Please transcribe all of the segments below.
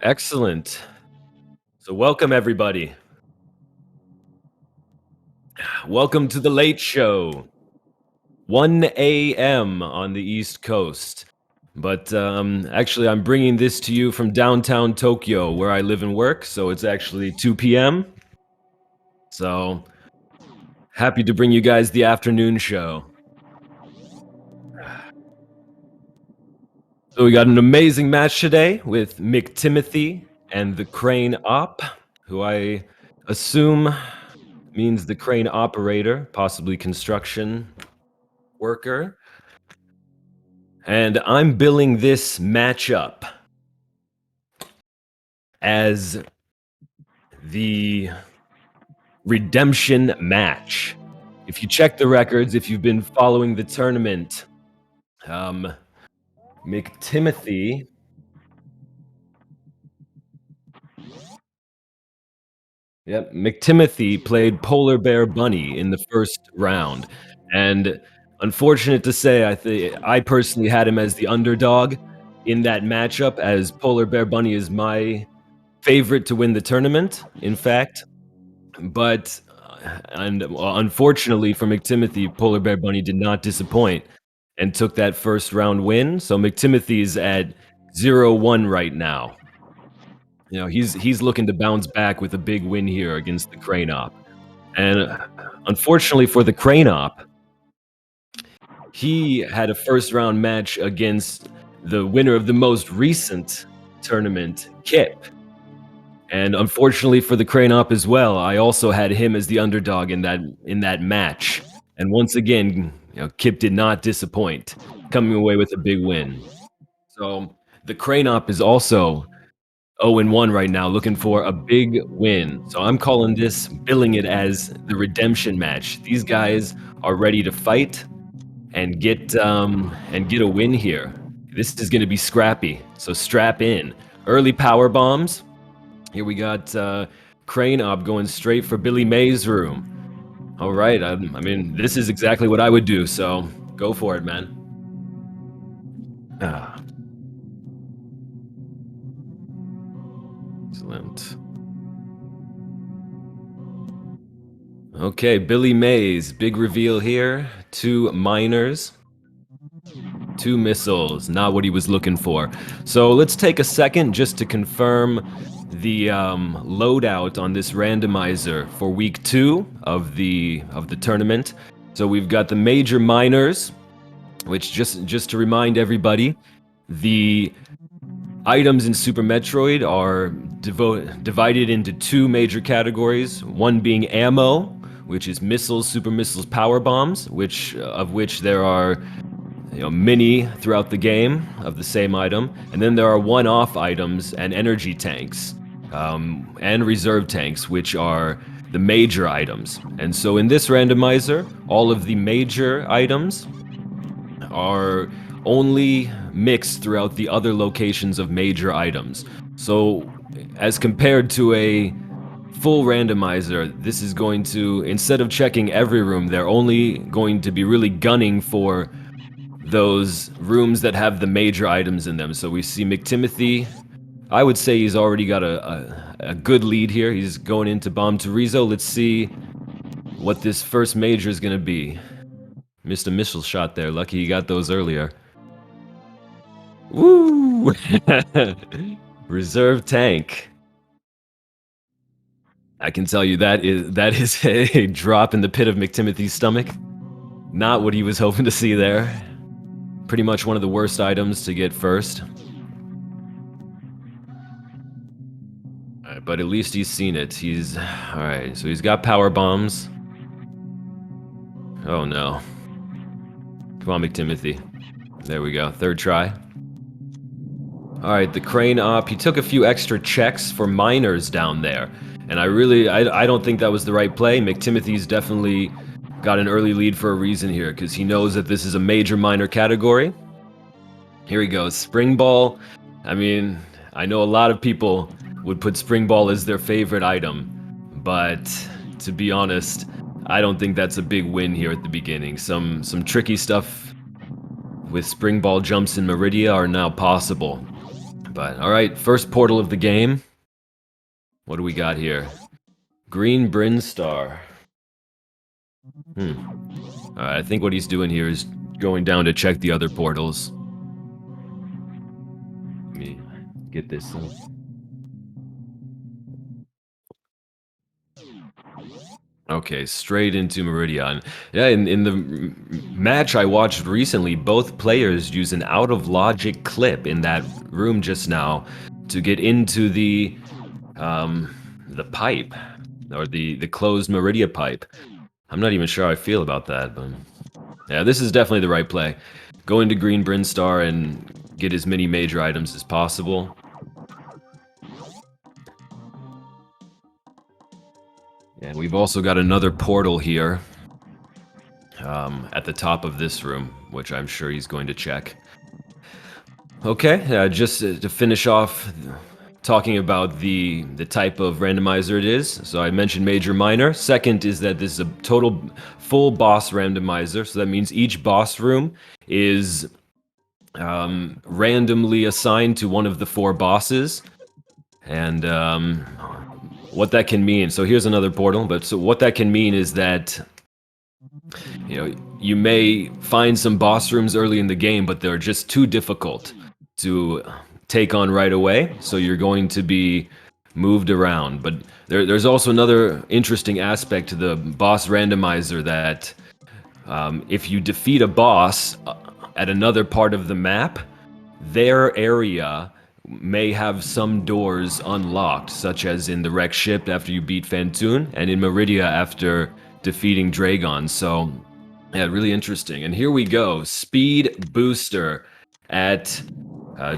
Excellent. So welcome everybody. Welcome to the late show. 1 a.m. on the East Coast. But actually, I'm bringing this to you from downtown Tokyo, where I live and work. So it's actually 2 p.m. So happy to bring you guys the afternoon show. So we got an amazing match today with mctimothy and the Craneop, who I assume means the crane operator, possibly construction worker. And I'm billing this matchup as the redemption match. If you check the records, if you've been following the tournament, mctimothy mctimothy played Polar Bear Bunny in the first round. And unfortunate to say, I personally had him as the underdog in that matchup, as Polar Bear Bunny is my favorite to win the tournament, in fact. But unfortunately for mctimothy, Polar Bear Bunny did not disappoint and took that first round win. So mctimothy's at 0-1 right now. You know, he's looking to bounce back with a big win here against the Craneop. And unfortunately for the Craneop, he had a first round match against the winner of the most recent tournament, Kip. And unfortunately for the Craneop as well, I also had him as the underdog in that match. And once again, Kip did not disappoint, coming away with a big win. So the Craneop is also 0-1 right now, looking for a big win. So I'm calling this, billing it as the redemption match. These guys are ready to fight and get a win here. This is going to be scrappy. So strap in. Early power bombs. Here we got Craneop going straight for Billy May's room. All right, I mean, this is exactly what I would do, so go for it, man. Excellent. Okay, Billy Mays, big reveal here. 2 miners, 2 missiles, not what he was looking for. So let's take a second just to confirm the loadout on this randomizer for week 2 of the tournament. So we've got the major miners, which just to remind everybody, the items in Super Metroid are divided into 2 major categories. One being ammo, which is missiles, super missiles, power bombs, of which there are many throughout the game of the same item. And then there are one-off items and energy tanks, and reserve tanks, which are the major items. And so in this randomizer, all of the major items are only mixed throughout the other locations of major items. So as compared to a full randomizer, this is going to, instead of checking every room, they're only going to be really gunning for those rooms that have the major items in them. So we see mctimothy. I would say he's already got a good lead here. He's going into Bomb Torizo. Let's see what this first major is going to be. Missed a missile shot there. Lucky he got those earlier. Woo! Reserve tank. I can tell you that is a drop in the pit of mctimothy's stomach. Not what he was hoping to see there. Pretty much one of the worst items to get first. Alright, but at least he's seen it. Alright, so he's got power bombs. Oh no. Come on, mctimothy. There we go. Third try. Alright, the Craneop. He took a few extra checks for miners down there. And I don't think that was the right play. mctimothy's definitely got an early lead for a reason here, because he knows that this is a major miner category. Here he goes. Spring Ball. I mean, I know a lot of people would put Spring Ball as their favorite item, but to be honest, I don't think that's a big win here at the beginning. Some tricky stuff with spring ball jumps in Meridia are now possible. But all right, first portal of the game. What do we got here? Green Brinstar. I think what he's doing here is going down to check the other portals. Let me get this up. Okay, straight into Meridian. Yeah, in the match I watched recently, both players use an out-of-logic clip in that room just now to get into the pipe, or the closed Meridia pipe. I'm not even sure how I feel about that, but yeah, this is definitely the right play. Go into Green Brinstar and get as many major items as possible. And we've also got another portal here at the top of this room, which I'm sure he's going to check. Okay, just to finish off talking about the type of randomizer it is. So I mentioned major minor. Second is that this is a total full boss randomizer. So that means each boss room is randomly assigned to one of the 4 bosses. And what that can mean, so here's another portal, but so what that can mean is that, you know, you may find some boss rooms early in the game, but they're just too difficult to take on right away, so you're going to be moved around. But there's also another interesting aspect to the boss randomizer that if you defeat a boss at another part of the map, their area may have some doors unlocked, such as in the wrecked ship after you beat Fantoon, and in Meridia after defeating Dragon. So, yeah, really interesting. And here we go, speed booster at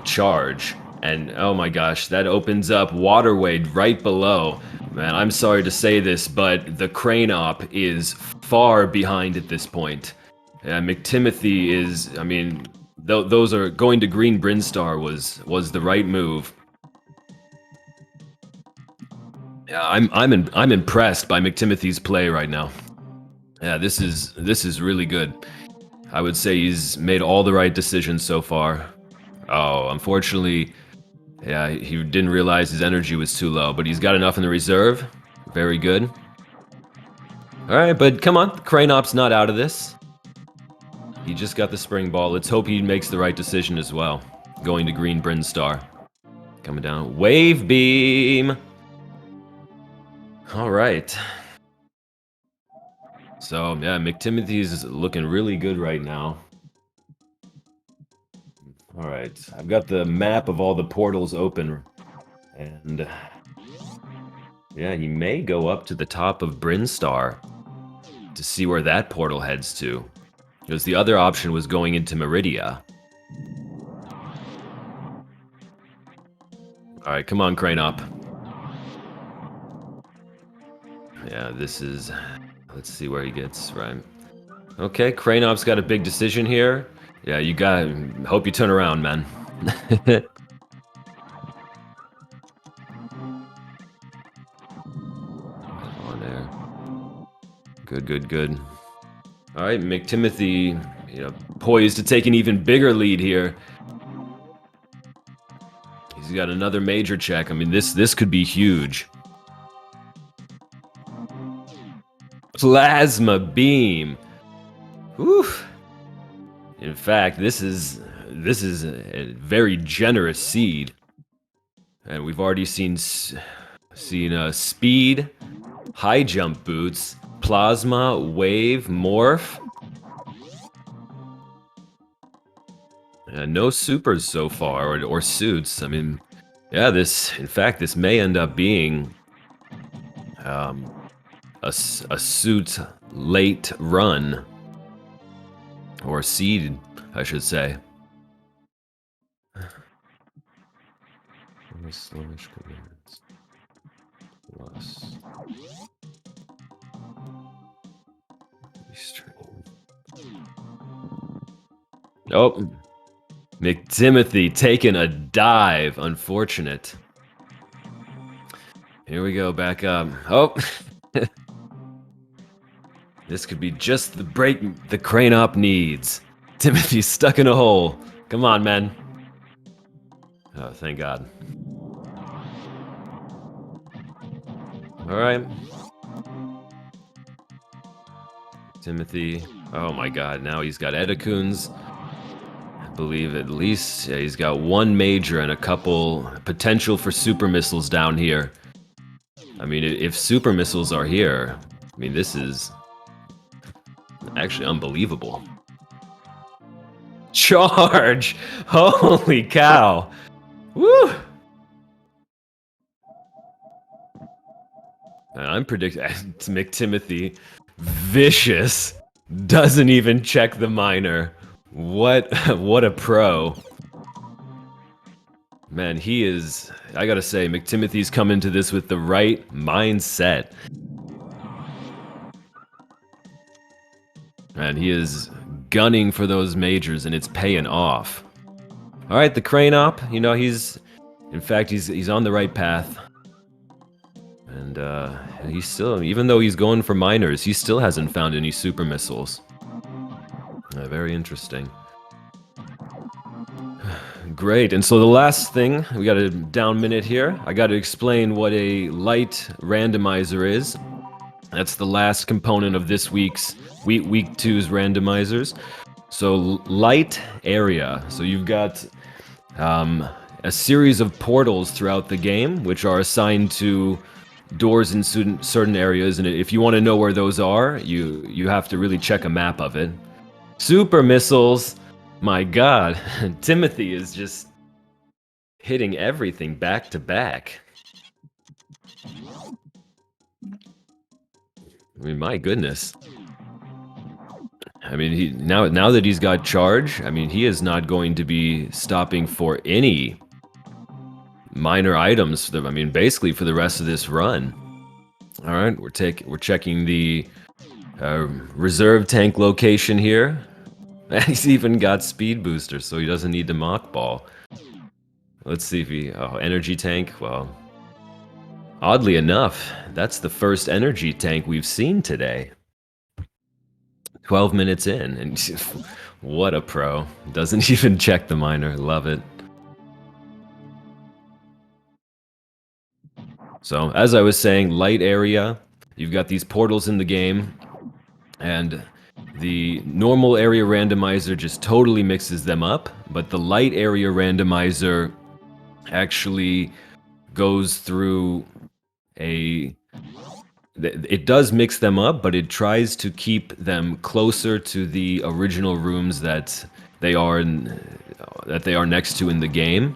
charge. And oh my gosh, that opens up Waterway right below. Man, I'm sorry to say this, but the Craneop is far behind at this point. McTimothy is, I mean, those are going to Green Brinstar was the right move. Yeah, I'm impressed by McTimothy's play right now. Yeah, this is really good. I would say he's made all the right decisions so far. Oh, unfortunately, yeah, he didn't realize his energy was too low, but he's got enough in the reserve. Very good. All right, but come on, Craneop's not out of this. He just got the spring ball. Let's hope he makes the right decision as well. Going to Green Brinstar. Coming down. Wave Beam! Alright. So, yeah, McTimothy's looking really good right now. Alright, I've got the map of all the portals open. And yeah, he may go up to the top of Brinstar to see where that portal heads to. Because the other option was going into Meridia. Alright, come on, Craneop. Yeah, this is... Let's see where he gets, right. Okay, Craneop's got a big decision here. Yeah, you got... Hope you turn around, man. On there. Good, good, good. Alright, McTimothy, you know, poised to take an even bigger lead here. He's got another major check. I mean, this could be huge. Plasma beam. Oof. In fact, this is a very generous seed, and we've already seen speed, high jump boots, plasma, wave, morph. No supers so far, or suits. I mean, yeah, in fact, this may end up being a suit late run. Or seed, I should say. Slash commands plus oh, McTimothy taking a dive. Unfortunate. Here we go, back up. Oh, This could be just the break the Craneop needs. Timothy's stuck in a hole. Come on, man. Oh, thank God. Alright. Timothy. Oh my God, now he's got Edakuns. I believe at least he's got one major and a couple potential for super missiles down here. I mean, if super missiles are here, I mean, this is actually unbelievable. Charge! Holy cow! Woo! And I'm predicting McTimothy, vicious, doesn't even check the minor. What a pro. Man, he is, I gotta say, McTimothy's come into this with the right mindset. And he is gunning for those majors, and it's paying off. Alright, the Craneop, you know, in fact, he's on the right path. And, he's still, even though he's going for minors, he still hasn't found any super missiles. Very interesting. Great, and so the last thing, we got a down minute here. I got to explain what a light randomizer is. That's the last component of this week's week two's randomizers. So light area. So you've got a series of portals throughout the game, which are assigned to doors in certain areas, and if you want to know where those are, you have to really check a map of it. Super missiles. My God, Timothy is just hitting everything back to back. I mean, my goodness. I mean, now that he's got charge, I mean, he is not going to be stopping for any minor items. I mean, basically for the rest of this run. All right, we're checking the reserve tank location here. And he's even got speed booster, so he doesn't need to mock ball. Let's see if he... Oh, energy tank, well... Oddly enough, that's the first energy tank we've seen today. 12 minutes in, and what a pro. Doesn't even check the minor, love it. So, as I was saying, light area, you've got these portals in the game, and the normal area randomizer just totally mixes them up, but the light area randomizer actually goes through it does mix them up, but it tries to keep them closer to the original rooms that they are next to in the game.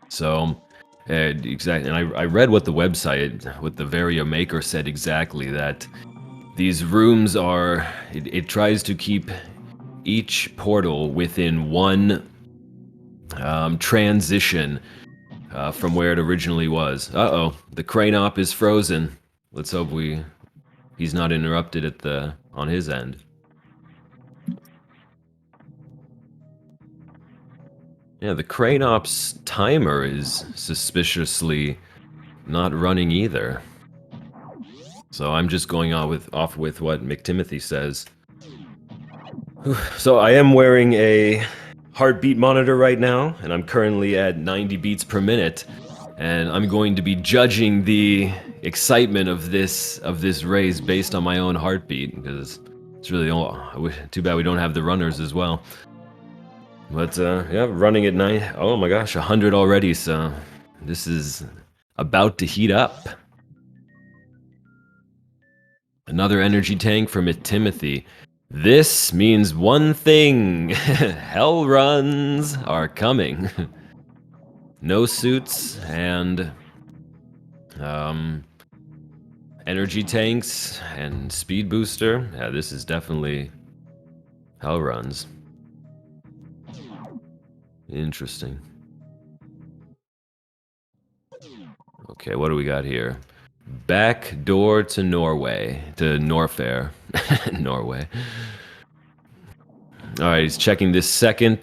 So, exactly, and I read what the website, what the Vario maker said exactly, that these rooms are, it tries to keep each portal within one transition from where it originally was. Uh-oh, the Craneop is frozen. Let's hope he's not interrupted on his end. Yeah, the Craneop's timer is suspiciously not running either. So I'm just going off with what McTimothy says. So I am wearing a heartbeat monitor right now, and I'm currently at 90 beats per minute, and I'm going to be judging the excitement of this race based on my own heartbeat, because it's really too bad we don't have the runners as well. But yeah, running at 9. Oh my gosh, 100 already. So this is about to heat up. Another energy tank from Timothy. This means one thing. Hell runs are coming. No suits and energy tanks and speed booster. Yeah, this is definitely hell runs. Interesting. Okay, what do we got here? Back door to Norway, to Norfair, Norway. All right, he's checking this second.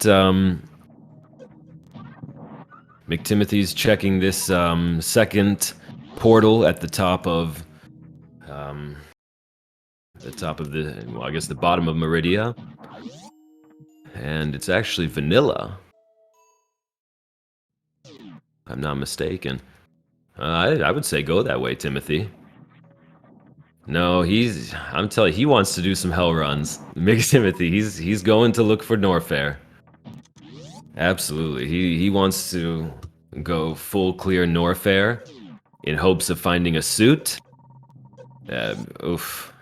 McTimothy's checking this second portal at the top of The top of the, well, I guess the bottom of Meridia. And it's actually vanilla. If I'm not mistaken. I would say go that way, Timothy. No, I'm telling you, he wants to do some hell runs. Timothy, he's going to look for Norfair. Absolutely. He wants to go full clear Norfair in hopes of finding a suit. Oof.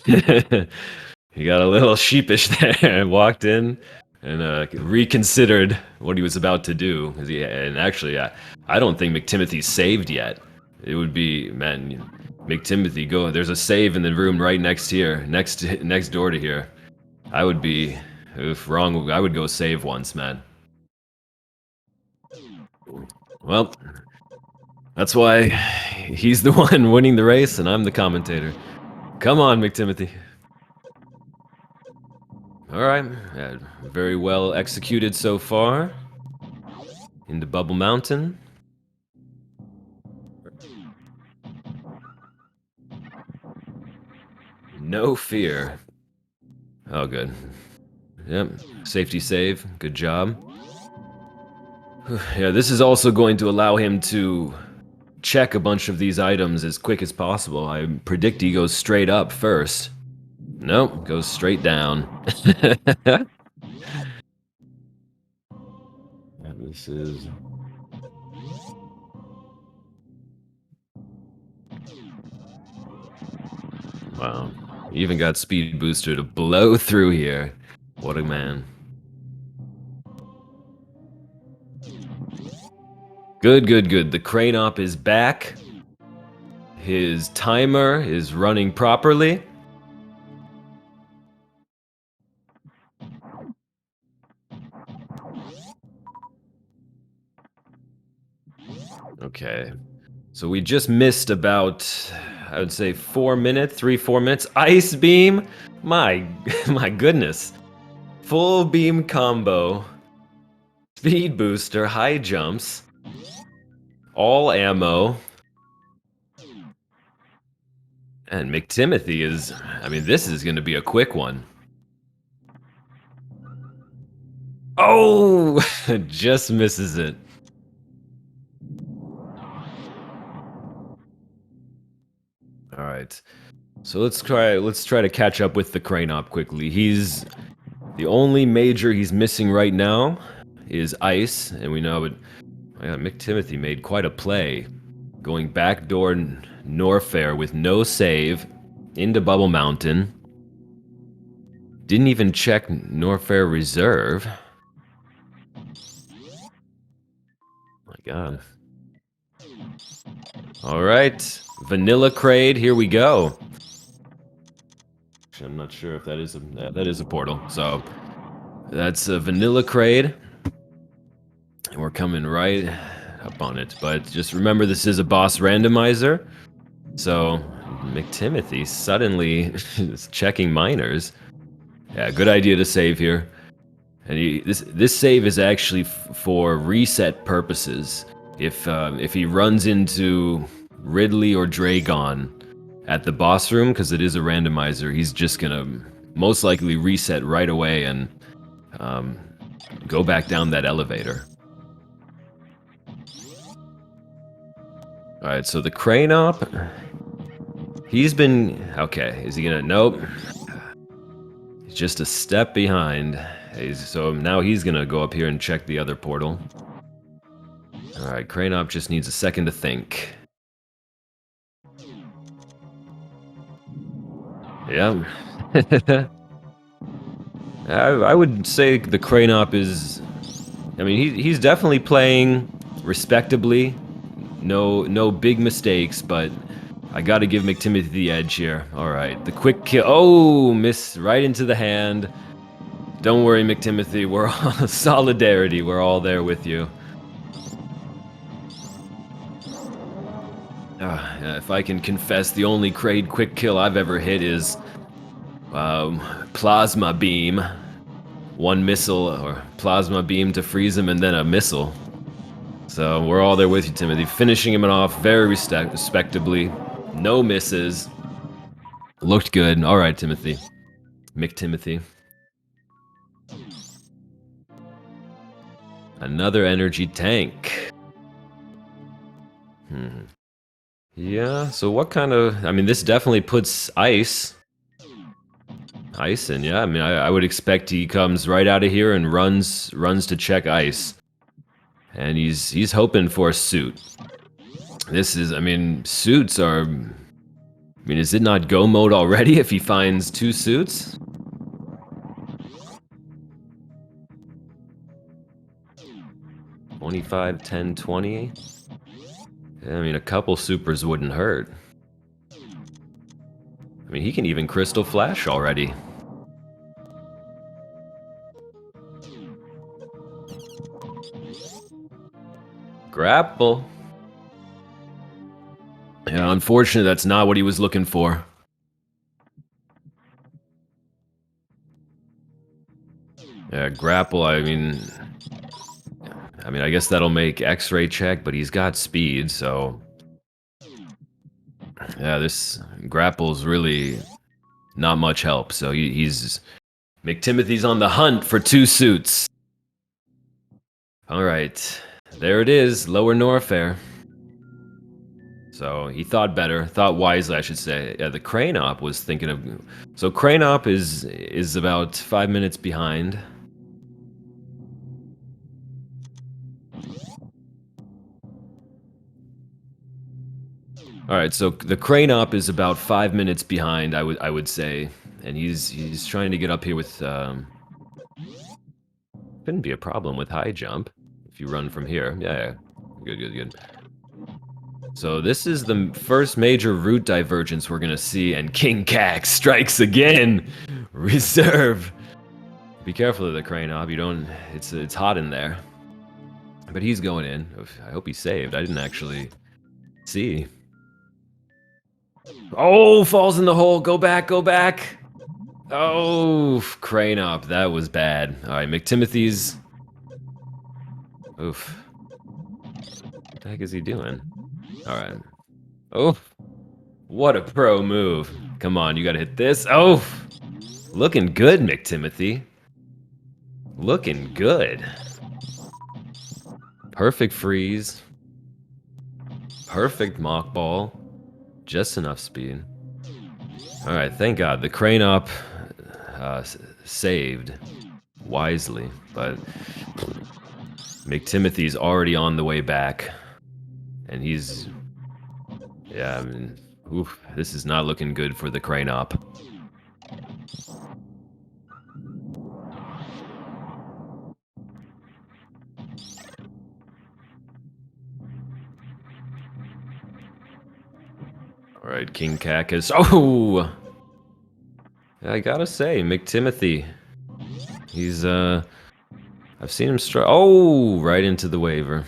He got a little sheepish there and walked in and reconsidered what he was about to do. And actually, I don't think McTimothy's saved yet. It would be, man, McTimothy, go. There's a save in the room right next here, next door to here. I would be, if wrong, I would go save once, man. Well, that's why he's the one winning the race and I'm the commentator. Come on, McTimothy. Alright, very well executed so far. Into Bubble Mountain. No fear. Oh, good. Yep, safety save. Good job. Yeah, this is also going to allow him to check a bunch of these items as quick as possible. I predict he goes straight up first. Nope, goes straight down. Yeah, this is... Wow. He even got Speed Booster to blow through here. What a man. Good, good, good. The Craneop is back. His timer is running properly. Okay. So we just missed about, I would say 4 minutes, 3-4 minutes. Ice Beam? My goodness. Full beam combo. Speed booster, high jumps. All ammo. And McTimothy is, I mean, this is going to be a quick one. Oh, just misses it. All right. So let's try to catch up with the Craneop quickly. He's the only major he's missing right now is ice, and we know it. McTimothy made quite a play, going backdoor Norfair with no save into Bubble Mountain. Didn't even check Norfair Reserve. My God. All right, Vanilla Crade. Here we go. Actually, I'm not sure if that is a portal. So that's a Vanilla Crade. And we're coming right up on it. But just remember, this is a boss randomizer. So McTimothy suddenly is checking miners. Yeah, good idea to save here. And this save is actually for reset purposes. If he runs into Ridley or Dragon at the boss room, because it is a randomizer, he's just gonna most likely reset right away and go back down that elevator. Alright, so the Craneop, he's been... Okay, is he gonna... Nope. He's just a step behind. So now he's gonna go up here and check the other portal. Alright, Craneop just needs a second to think. Yeah. I would say the Craneop is... I mean, he's definitely playing respectably. No big mistakes, but I gotta give McTimothy the edge here. Alright, the quick kill. Oh, miss right into the hand. Don't worry, McTimothy. We're all solidarity. We're all there with you. If I can confess, the only Crade quick kill I've ever hit is Plasma Beam. One missile or Plasma Beam to freeze him and then a missile. So we're all there with you, Timothy. Finishing him off very respectably. No misses. Looked good. All right, Timothy. McTimothy. Another energy tank. Yeah, so what kind of... I mean, this definitely puts ice. Ice in, yeah. I mean, I would expect he comes right out of here and runs to check ice. And he's hoping for a suit. This is... I mean, suits are... I mean, is it not go mode already if he finds 2 suits? $25, $10, $20? I mean, a couple supers wouldn't hurt. I mean, he can even Crystal Flash already. Grapple. Yeah, unfortunately, that's not what he was looking for. Yeah, grapple, I mean, I guess that'll make X-ray check, but he's got speed, so... Yeah, this grapple's really not much help, so he's... McTimothy's on the hunt for 2 suits. Alright, there it is, Lower Norfair. So he thought better, thought wisely, I should say. Yeah, the Craneop was thinking of... So Craneop is about 5 minutes behind. All right, so the Craneop is about 5 minutes behind, I would say, and he's trying to get up here with. Couldn't be a problem with high jump if you run from here. Yeah, good. So this is the first major route divergence we're gonna see, and King Cax strikes again. Reserve. Be careful of the Craneop. You don't. It's hot in there. But he's going in. I hope he's saved. I didn't actually see. Oh, falls in the hole. Go back. Oh, Craneop. That was bad. All right, McTimothy's. Oof. What the heck is he doing? All right. Oh, what a pro move. Come on, you gotta hit this. Oh, looking good, McTimothy. Looking good. Perfect freeze. Perfect mock ball. Just enough speed. All right, thank God. The Craneop saved wisely, but McTimothy's already on the way back. And he's... Yeah, I mean... Oof, this is not looking good for the Craneop. Alright, King Cacus. Oh! I gotta say, McTimothy. He's, I've seen him strike... Oh! Right into the waiver.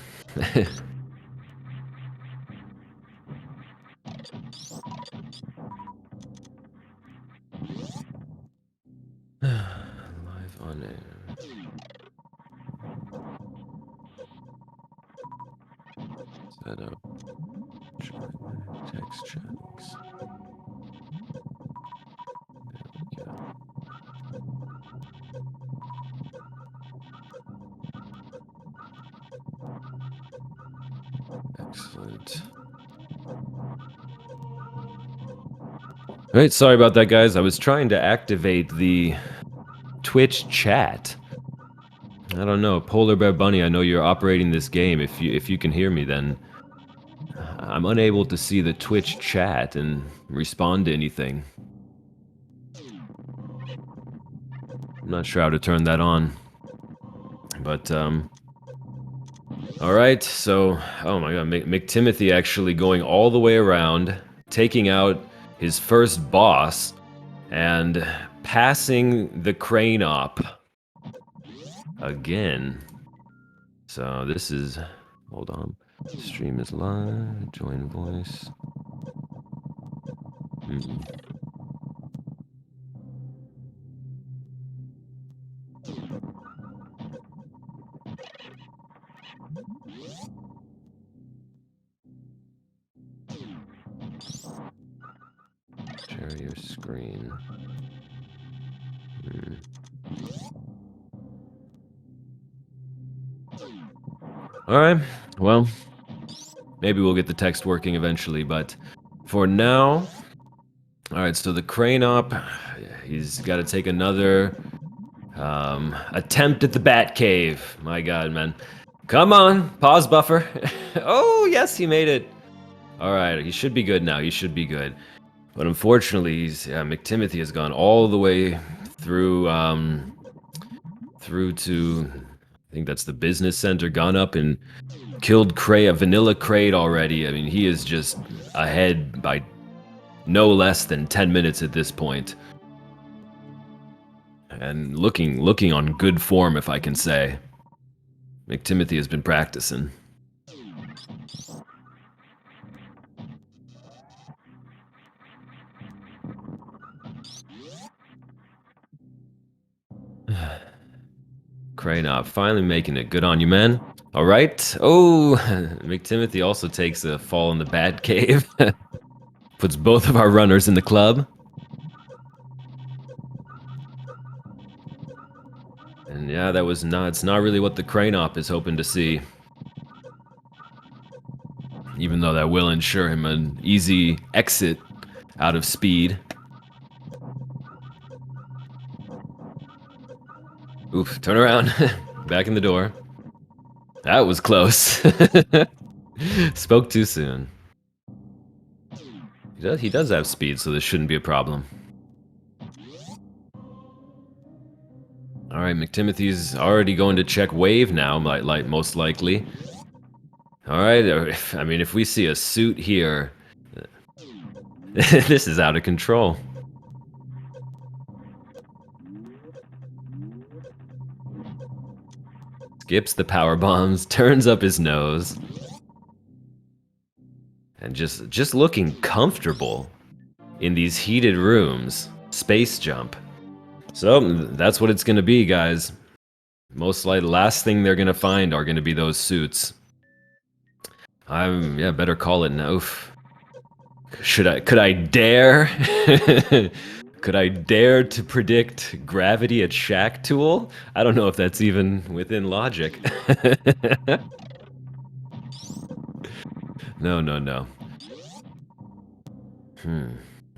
Live on air. Set up. Text checks. There we go. Excellent. Alright, sorry about that, guys. I was trying to activate the Twitch chat. I don't know, Polar Bear Bunny, I know you're operating this game. If you can hear me, then I'm unable to see the Twitch chat and respond to anything. I'm not sure how to turn that on. But, alright, so... Oh my god, McTimothy actually going all the way around, taking out his first boss, and passing the Craneop. Again. So this is... Hold on. Stream is live. Join voice. Share your screen. All right. Well, maybe we'll get the text working eventually, but for now, all right. So the Craneop, he's got to take another attempt at the Bat Cave. My God, man! Come on, pause buffer. Oh yes, he made it. All right, he should be good now. He should be good. But unfortunately, McTimothy has gone all the way through through to, I think that's the business center, gone up and killed a vanilla crate already. I mean, he is just ahead by no less than 10 minutes at this point. And looking on good form, if I can say. McTimothy has been practicing. Cranop, finally making it. Good on you, man. All right. Oh, McTimothy also takes a fall in the Bat Cave. Puts both of our runners in the club. And yeah, that was not, it's not really what the Cranop is hoping to see. Even though that will ensure him an easy exit out of speed. Oof, turn around. Back in the door. That was close. Spoke too soon. He does have speed, so this shouldn't be a problem. Alright, McTimothy's already going to check wave now, most likely. Alright, I mean, if we see a suit here, this is out of control. Skips the power bombs, turns up his nose. And just looking comfortable in these heated rooms. Space jump. So, that's what it's gonna be, guys. Most likely, last thing they're gonna find are gonna be those suits. Yeah, better call it now. Oof. Could I dare? Could I dare to predict gravity at Shack Tool? I don't know if that's even within logic. No.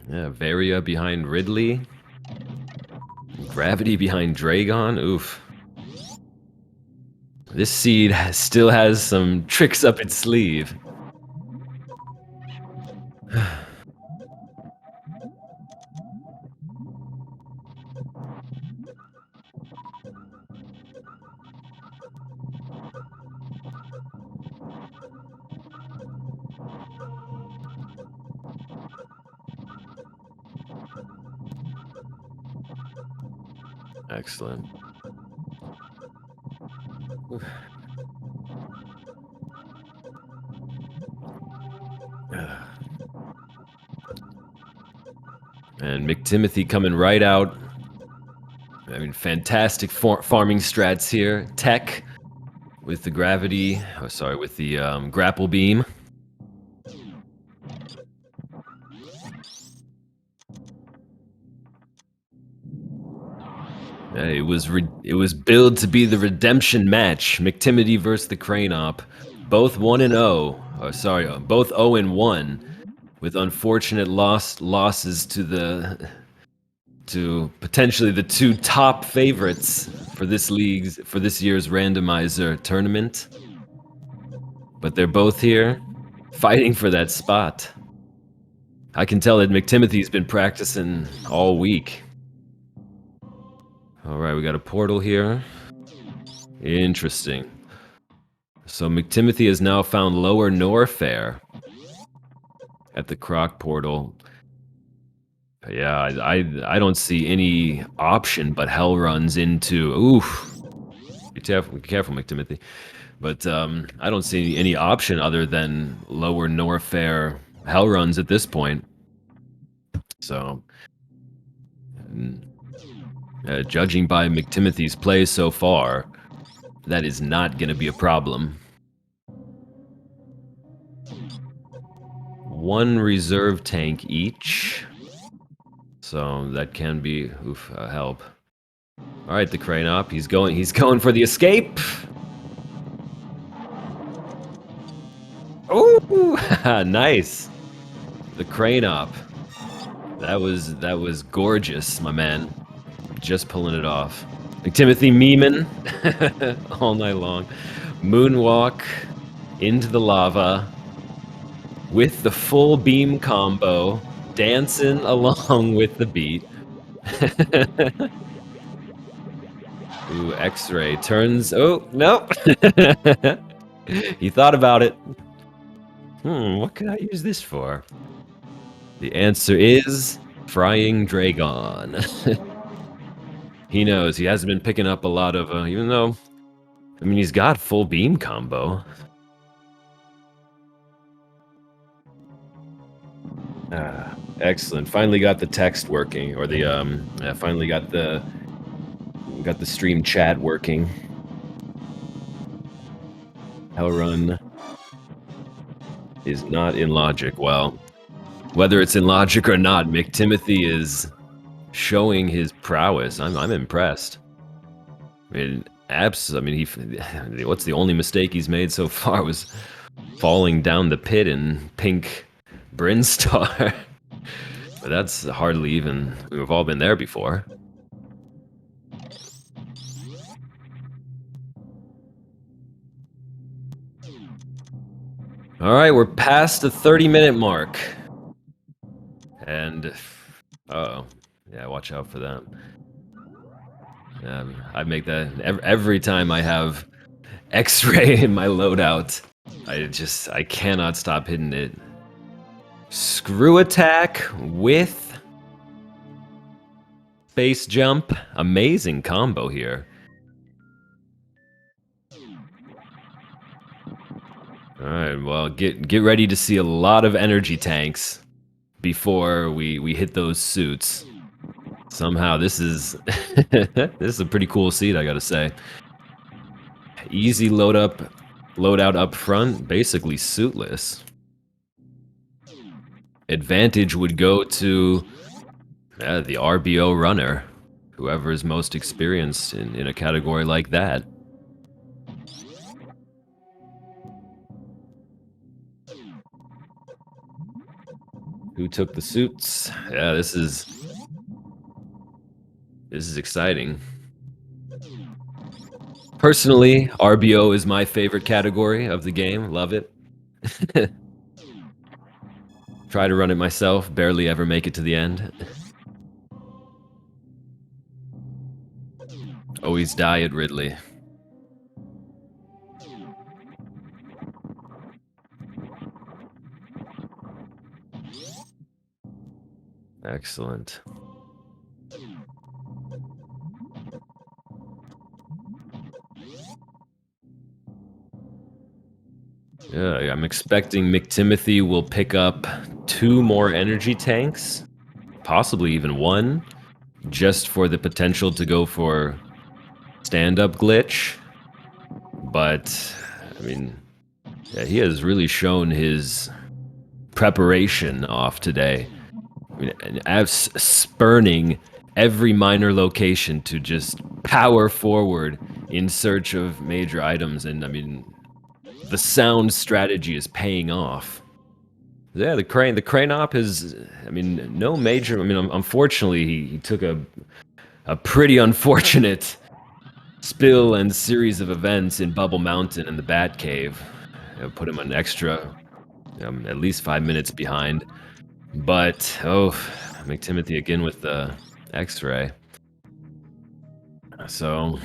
Yeah, Varia behind Ridley. Gravity behind Dragon. Oof. This seed still has some tricks up its sleeve. Excellent. And McTimothy coming right out. I mean, fantastic farming strats here. Tech with the gravity. Oh, sorry, with the grapple beam. It was billed to be the redemption match. McTimothy versus the Craneop. Both 1-0. Oh, sorry, both 0-1, with unfortunate losses to potentially the two top favorites for this year's randomizer tournament. But they're both here, fighting for that spot. I can tell that McTimothy's been practicing all week. All right, we got a portal here. Interesting. So McTimothy has now found Lower Norfair at the Croc portal. Yeah, I don't see any option but hell runs into. Oof. Be careful, McTimothy. But I don't see any option other than Lower Norfair hell runs at this point. So, judging by McTimothy's play so far, that is not going to be a problem. One reserve tank each. So that can be a help. All right, the Craneop. He's going for the escape. Oh, nice. The Craneop. That was gorgeous, my man. Just pulling it off. McTimothy memeing all night long. Moonwalk into the lava with the full beam combo, dancing along with the beat. Ooh, X-ray turns. Oh, nope. He thought about it. What can I use this for? The answer is frying Dragon. He knows. He hasn't been picking up a lot of, even though, I mean, he's got full beam combo. Excellent. Finally got the text working, or the finally got the stream chat working. Hellrun is not in logic. Well, whether it's in logic or not, McTimothy is showing his prowess. I'm impressed. I mean, what's the only mistake he's made so far was falling down the pit in pink Brinstar. But that's hardly even, we've all been there before. All right, we're past the 30-minute mark. And, uh-oh. Yeah, watch out for that. I make that every time I have X-ray in my loadout. I cannot stop hitting it. Screw attack with space jump. Amazing combo here. Alright, well, get ready to see a lot of energy tanks before we hit those suits. Somehow this is this is a pretty cool seat, I gotta say. Easy loadout up front, basically suitless. Advantage would go to the RBO runner, whoever is most experienced in a category like that. Who took the suits? Yeah, this is exciting. Personally, RBO is my favorite category of the game. Love it. Try to run it myself, barely ever make it to the end. Always die at Ridley. Excellent. Yeah, I'm expecting McTimothy will pick up 2 more energy tanks, possibly even 1, just for the potential to go for stand-up glitch. But, I mean, yeah, he has really shown his preparation off today. I mean, as spurning every minor location to just power forward in search of major items, and I mean, the sound strategy is paying off. Yeah, the Craneop is, I mean, no major, I mean, unfortunately, he took a pretty unfortunate spill and series of events in Bubble Mountain and the Bat Cave. Put him an extra, at least 5 minutes behind. But, oh, McTimothy again with the X-ray. So,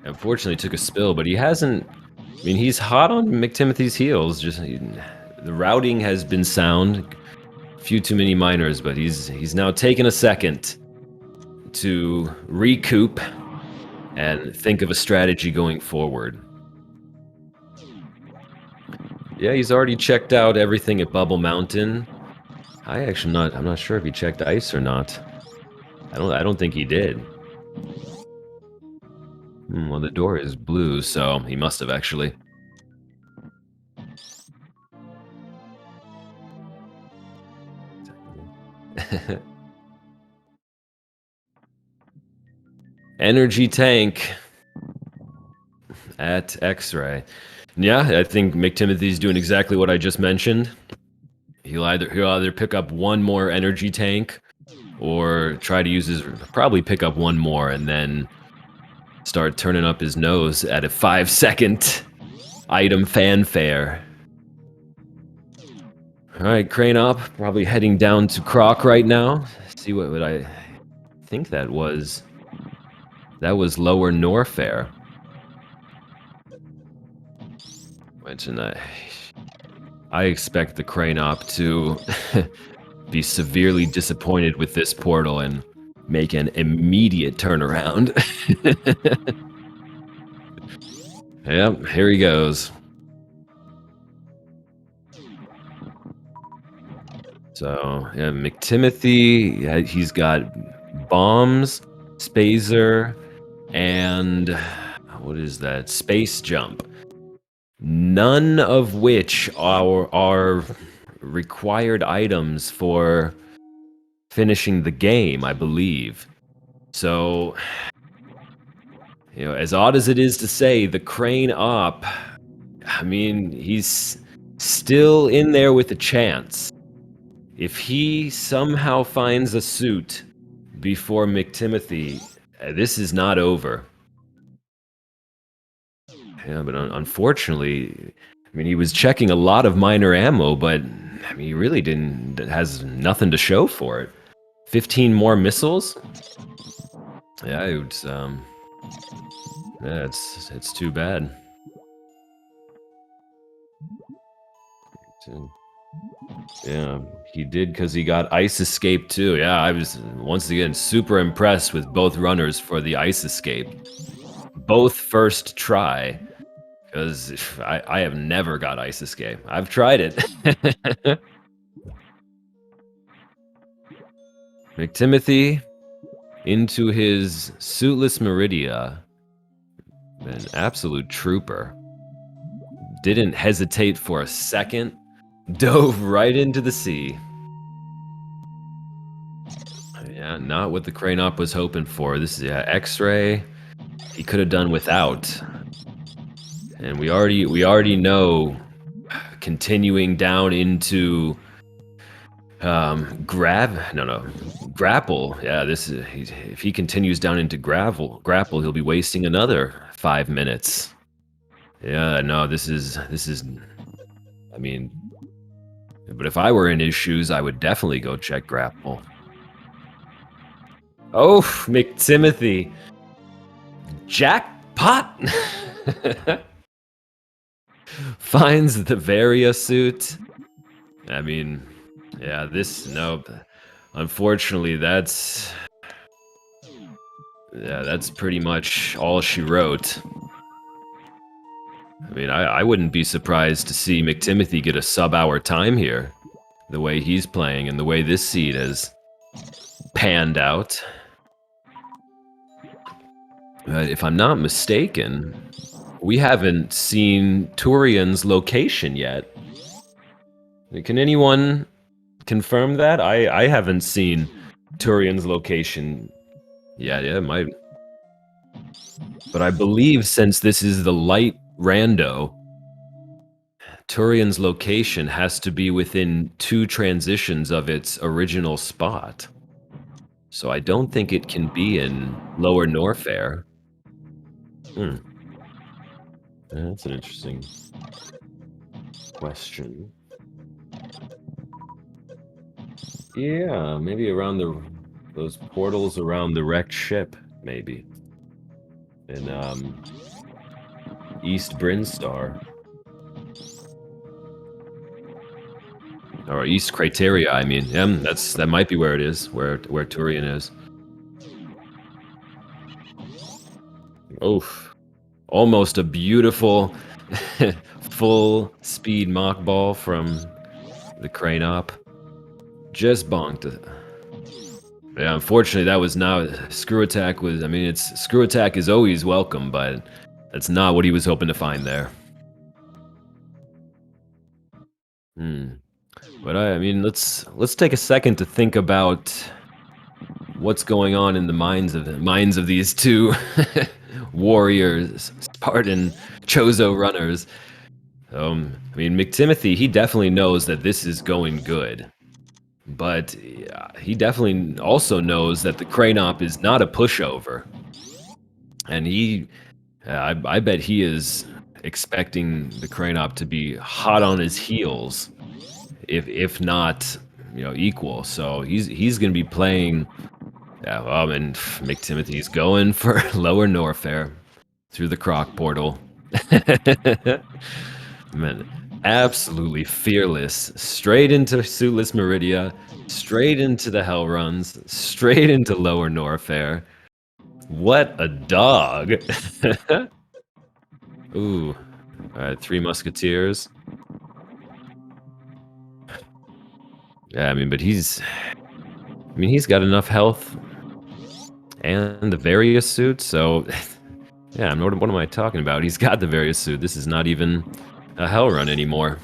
unfortunately took a spill, but he hasn't, I mean, he's hot on McTimothy's heels. Just the routing has been sound. A few too many minors, but he's now taken a second to recoup and think of a strategy going forward. Yeah, he's already checked out everything at Bubble Mountain. I'm not sure if he checked ice or not. I don't think he did. Well, the door is blue, so he must have actually. energy tank at X-ray. Yeah, I think McTimothy's doing exactly what I just mentioned. He'll either pick up one more energy tank or try to use his probably pick up one more and then start turning up his nose at a 5-second item fanfare. All right, Craneop, probably heading down to Croc right now. See what I think that was. That was Lower Norfair. Which, I expect the Craneop to be severely disappointed with this portal and make an immediate turnaround. Yep, here he goes. So, yeah, McTimothy, he's got bombs, Spazer, and what is that? Space jump. None of which are required items for finishing the game, I believe. So, as odd as it is to say, the Craneop, I mean, he's still in there with a chance. If he somehow finds a suit before McTimothy, this is not over. Yeah, but unfortunately, I mean, he was checking a lot of minor ammo, but I mean, he really has nothing to show for it. 15 more missiles? Yeah, yeah, it's too bad. Yeah, he did because he got Ice Escape too. Yeah, I was once again super impressed with both runners for the Ice Escape. Both first try, because I have never got Ice Escape. I've tried it. McTimothy into his suitless Meridia. An absolute trooper. Didn't hesitate for a second. Dove right into the sea. Yeah, not what the Craneop was hoping for. This is X-ray. He could have done without. And we already know, continuing down into grapple. Yeah, if he continues down into grapple, he'll be wasting another 5 minutes. Yeah, no, this is. I mean, but if I were in his shoes, I would definitely go check grapple. Oh, McTimothy. Jackpot! Finds the Varia suit. I mean, yeah, nope. Unfortunately, that's pretty much all she wrote. I mean, I wouldn't be surprised to see McTimothy get a sub-hour time here. The way he's playing and the way this seed has panned out. If I'm not mistaken, we haven't seen Turian's location yet. Can anyone confirm that? I haven't seen Turian's location yet. Yeah, it might. But I believe since this is the light rando, Turian's location has to be within 2 transitions of its original spot. So I don't think it can be in Lower Norfair. That's an interesting question. Yeah, maybe around those portals around the wrecked ship, maybe. In East Brinstar. Or East Criteria, I mean. Yeah, that might be where it is, where Turian is. Oof. Almost a beautiful full speed mock ball from the Craneop. Just bonked it. Yeah, unfortunately that was not Screw Attack was, I mean, Screw Attack is always welcome, but that's not what he was hoping to find there. But I mean, let's take a second to think about what's going on in the minds of these two warriors, Spartan Chozo runners. I mean, McTimothy, he definitely knows that this is going good, but he definitely also knows that the Craneop is not a pushover, and I bet he is expecting the Craneop to be hot on his heels, if not, equal. So he's going to be playing. Yeah, well, and McTimothy's going for Lower Norfair through the Croc portal. Man, absolutely fearless. Straight into Suitless Meridia, straight into the Hell Runs, straight into Lower Norfair. What a dog! Ooh, all right, 3 Musketeers. Yeah, I mean, but he's got enough health and the various suit, so yeah, what am I talking about? He's got the various suit. This is not even a Hell Run anymore.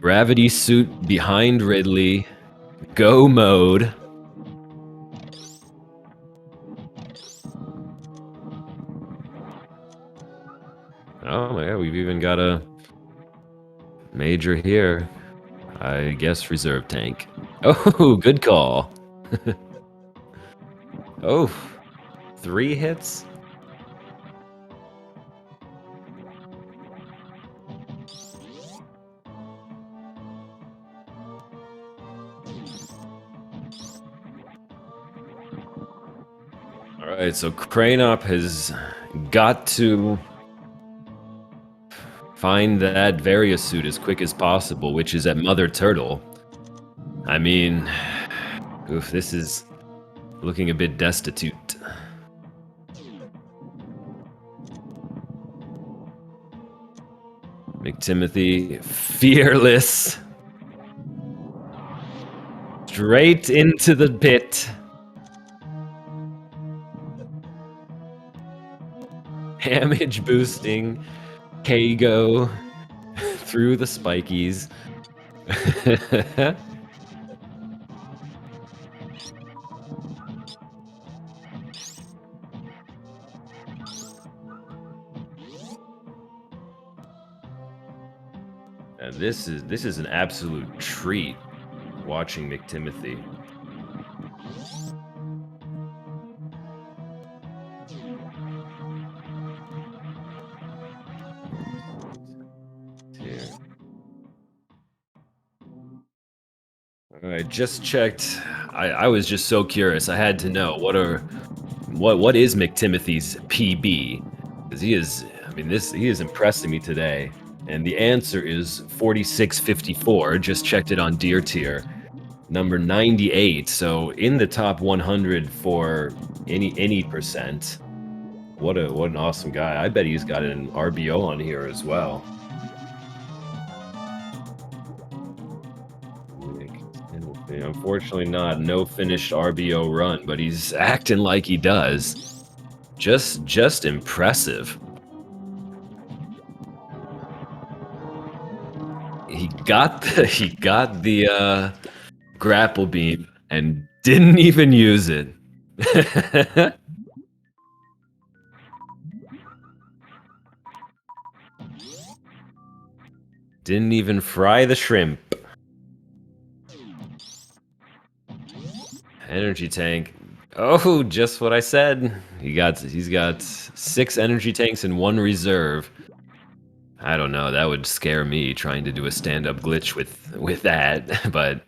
Gravity suit behind Ridley. Go mode. Oh my god, we've even got a major here. I guess reserve tank. Oh, good call. Oh, 3 hits? Alright, so Craneop has got to find that Various suit as quick as possible, which is at Mother Turtle. I mean, oof, this is looking a bit destitute. McTimothy, fearless. Straight into the pit. Damage boosting. Kago through the spikies. And this is an absolute treat watching McTimothy. Here. All right, just checked. I was just so curious. I had to know what is McTimothy's PB? Because he is impressing me today. And the answer is 4654. Just checked it on Deer Tier. Number 98. So in the top 100 for any percent. What an awesome guy. I bet he's got an RBO on here as well. Unfortunately not. No finished RBO run, but he's acting like he does. Just impressive. He got the grapple beam and didn't even use it. Didn't even fry the shrimp. Energy tank. Oh, just what I said. He's got 6 energy tanks and 1 reserve. I don't know. That would scare me trying to do a stand-up glitch with that, but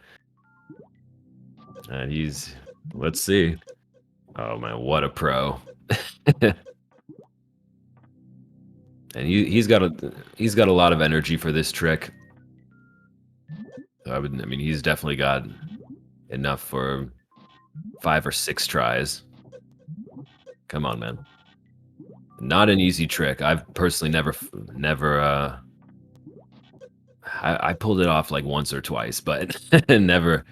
let's see. Oh man, what a pro! And he's got a lot of energy for this trick. So I mean, he's definitely got enough for 5 or 6 tries. Come on, man. Not an easy trick. I've personally never. I pulled it off like once or twice, but never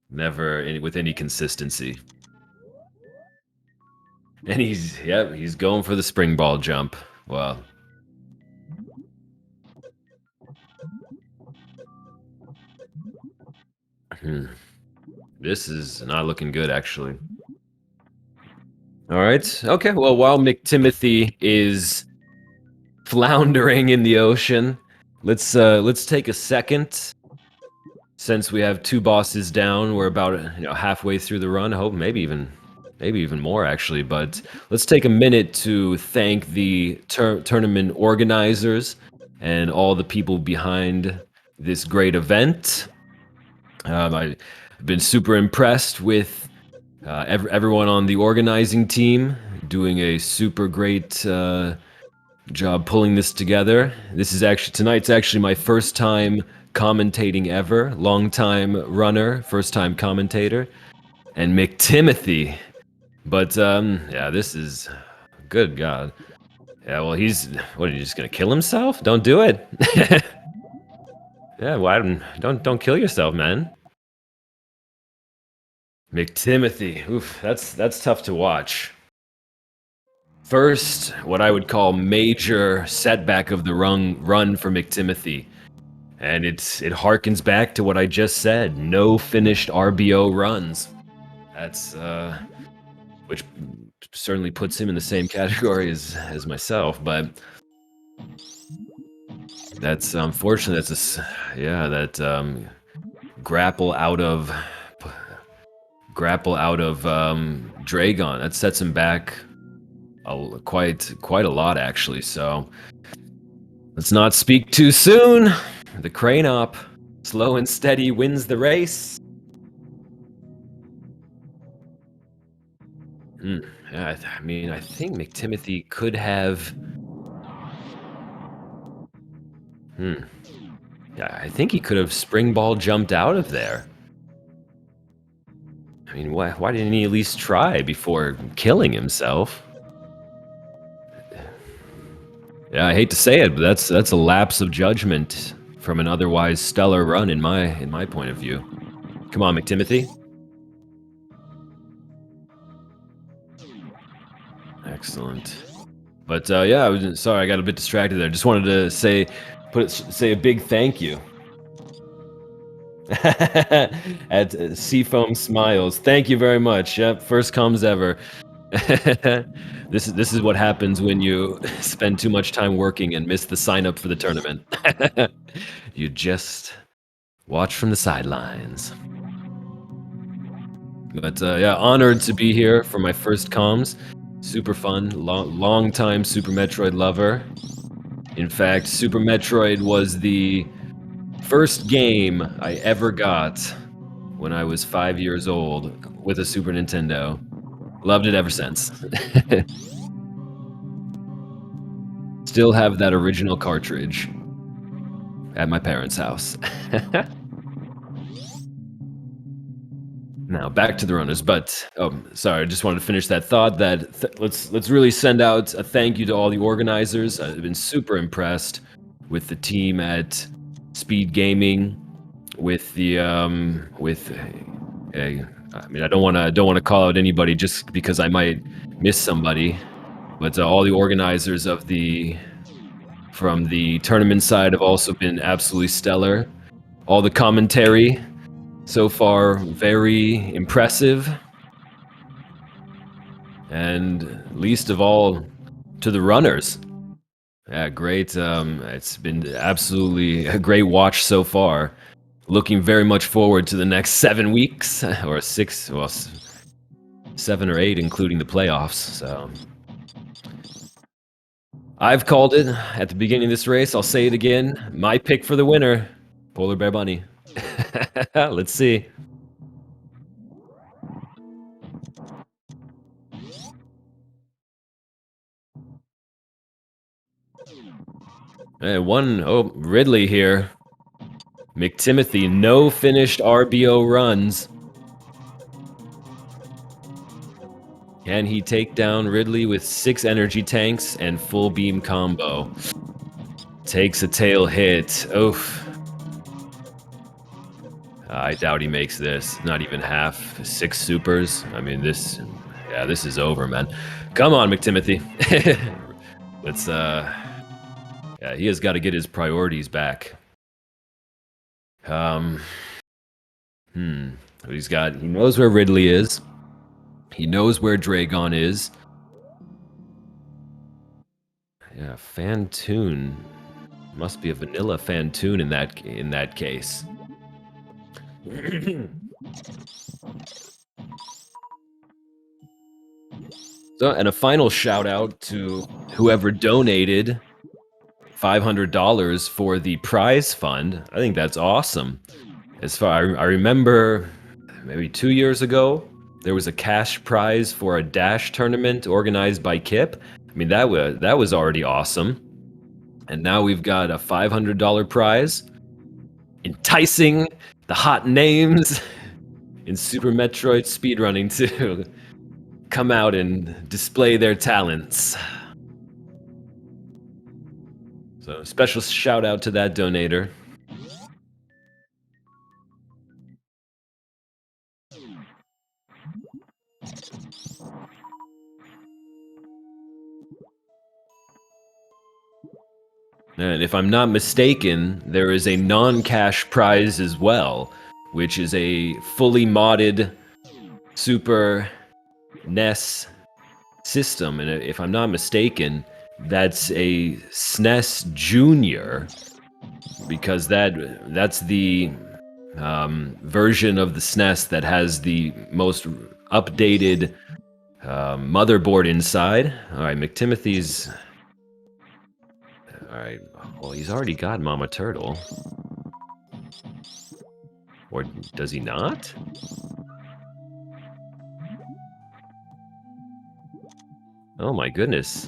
with any consistency. And he's going for the spring ball jump. Well. This is not looking good, actually. All right. Okay. Well, while McTimothy is floundering in the ocean, let's take a second. Since we have 2 bosses down, we're about halfway through the run. I hope maybe even more actually. But let's take a minute to thank the tournament organizers and all the people behind this great event. I've been super impressed with everyone on the organizing team doing a super great job pulling this together. Tonight's actually my first time commentating ever. Long time runner, first time commentator, and McTimothy. But yeah, this is good God. Yeah, well, what, are you just gonna kill himself? Don't do it. Yeah, why don't kill yourself, man. McTimothy. Oof, that's tough to watch. First, what I would call major setback of the run for McTimothy. And it harkens back to what I just said. No finished RBO runs. That's which certainly puts him in the same category as myself, but that's unfortunate. That grapple out of Dragon. That sets him back quite a lot actually. So let's not speak too soon. The Craneop, slow and steady, wins the race. Yeah, I mean, I think McTimothy could have. Yeah, I think he could have springball jumped out of there. I mean, why didn't he at least try before killing himself? Yeah, I hate to say it, but that's a lapse of judgment from an otherwise stellar run in my point of view. Come on, McTimothy. Excellent. But yeah, sorry, I got a bit distracted there. Just wanted to say a big thank you. At Seafoam Smiles. Thank you very much. Yep, first comes ever. This is what happens when you spend too much time working and miss the sign up for the tournament. You just watch from the sidelines. But yeah, honored to be here for my first comms. Super fun. Long time Super Metroid lover. In fact, Super Metroid was the first game I ever got when I was 5 years old with a Super Nintendo. Loved it ever since. Still have that original cartridge at my parents' house. Now back to the runners, but sorry, I just wanted to finish that thought. Let's really send out a thank you to all the organizers. I've been super impressed with the team at SpeedGaming, with the I mean, I don't want to call out anybody just because I might miss somebody, but all the organizers from the tournament side have also been absolutely stellar. All the commentary so far, very impressive. And least of all, to the runners. Yeah, great. It's been absolutely a great watch so far. Looking very much forward to the next 7 weeks, or 6, well, 7 or 8, including the playoffs. So I've called it at the beginning of this race. I'll say it again. My pick for the winner, Polar Bear Bunny. Let's see. Ridley here. McTimothy, no finished RBO runs. Can he take down Ridley with 6 energy tanks and full beam combo? Takes a tail hit. Oof. I doubt he makes this. Not even half. 6 supers. I mean, this is over, man. Come on, McTimothy. Let's, yeah, he has got to get his priorities back. He knows where Ridley is. He knows where Dragon is. Yeah, Fantoon. Must be a vanilla Fantoon in that case. So, and a final shout out to whoever donated $500 for the prize fund. I think that's awesome. I remember maybe 2 years ago, there was a cash prize for a dash tournament organized by Kip. I mean, that was already awesome. And now we've got a $500 prize, enticing the hot names in Super Metroid speedrunning to come out and display their talents. So special shout out to that donator. And if I'm not mistaken, there is a non-cash prize as well, which is a fully modded Super NES system. And if I'm not mistaken, that's a SNES Junior, because that's the version of the SNES that has the most updated motherboard inside. All right, mctimothy's... All right, well, he's already got Mama Turtle. Or does he not? Oh my goodness.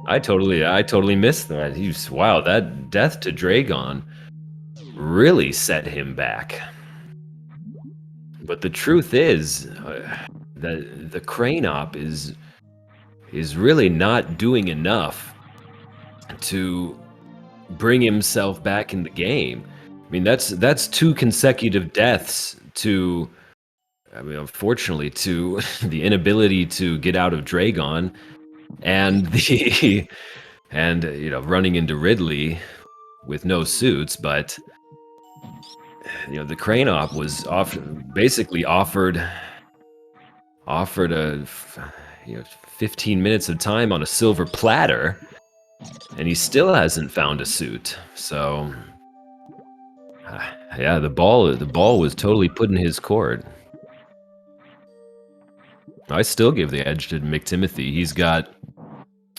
I totally missed that. Wow, that death to Dragon really set him back. But the truth is that the Craneop is really not doing enough to bring himself back in the game. I mean, that's 2 consecutive deaths to, I mean, unfortunately, to the inability to get out of Dragon, and running into Ridley with no suits. But the Craneop was basically offered a 15 minutes of time on a silver platter, and he still hasn't found a suit. So yeah, the ball was totally put in his court. I still give the edge to mctimothy. He's got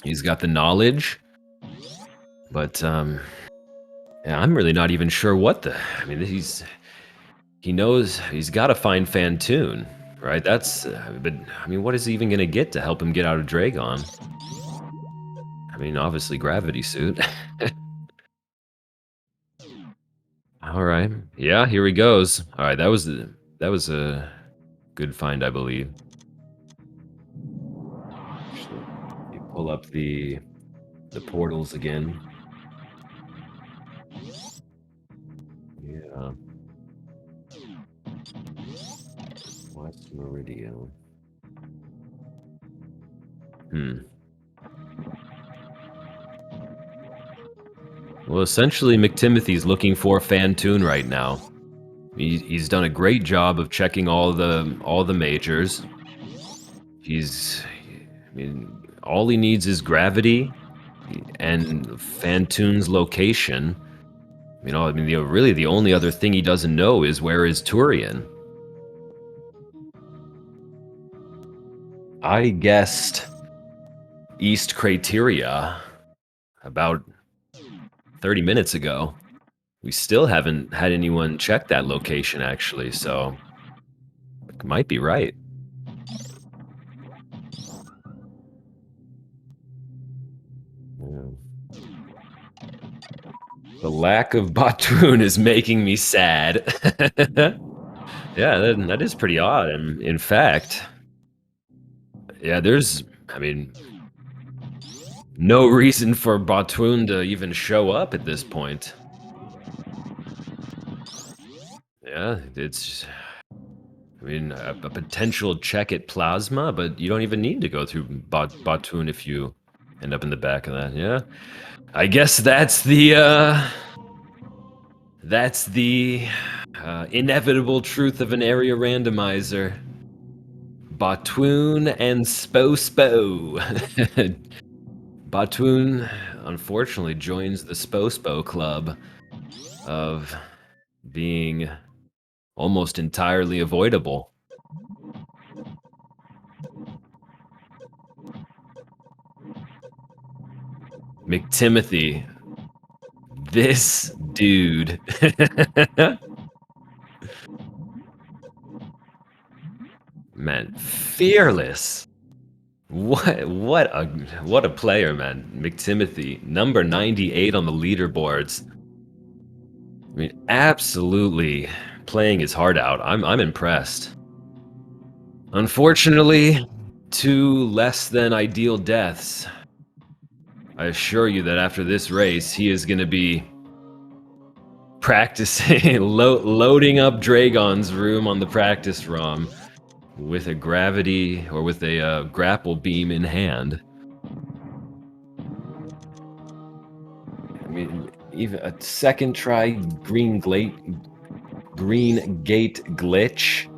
the knowledge, but yeah, I'm really not even sure what I mean, he knows he's got to find Fantoon, right? But I mean, what is he even gonna get to help him get out of Dragon? I mean, obviously gravity suit. All right, yeah, here he goes. All right, that was a good find, I believe. You pull up the portals again. Yeah. West Meridian. Well, essentially, mctimothy's looking for Fantoon right now. He's done a great job of checking all the majors. I mean, all he needs is gravity and Fantoon's location. Really the only other thing he doesn't know is where is Turian. I guessed East Crateria about 30 minutes ago. We still haven't had anyone check that location, actually, so it might be right. Yeah. The lack of Batoon is making me sad. Yeah, that is pretty odd. And in fact, yeah, I mean, no reason for Batoon to even show up at this point. Yeah, I mean, a potential check at Plasma, but you don't even need to go through Batoon if you end up in the back of that. Yeah, I guess that's the inevitable truth of an area randomizer. Batoon and Spo. Batoon, unfortunately, joins the Spo club of being almost entirely avoidable. McTimothy. This dude. Man, fearless. What a player, man. McTimothy, number 98 on the leaderboards. I mean, absolutely playing his heart out. I'm impressed. Unfortunately, 2 less than ideal deaths. I assure you that after this race, he is going to be practicing, loading up Dragon's room on the practice ROM with a gravity or with a grapple beam in hand. I mean, even a second try green gate glitch.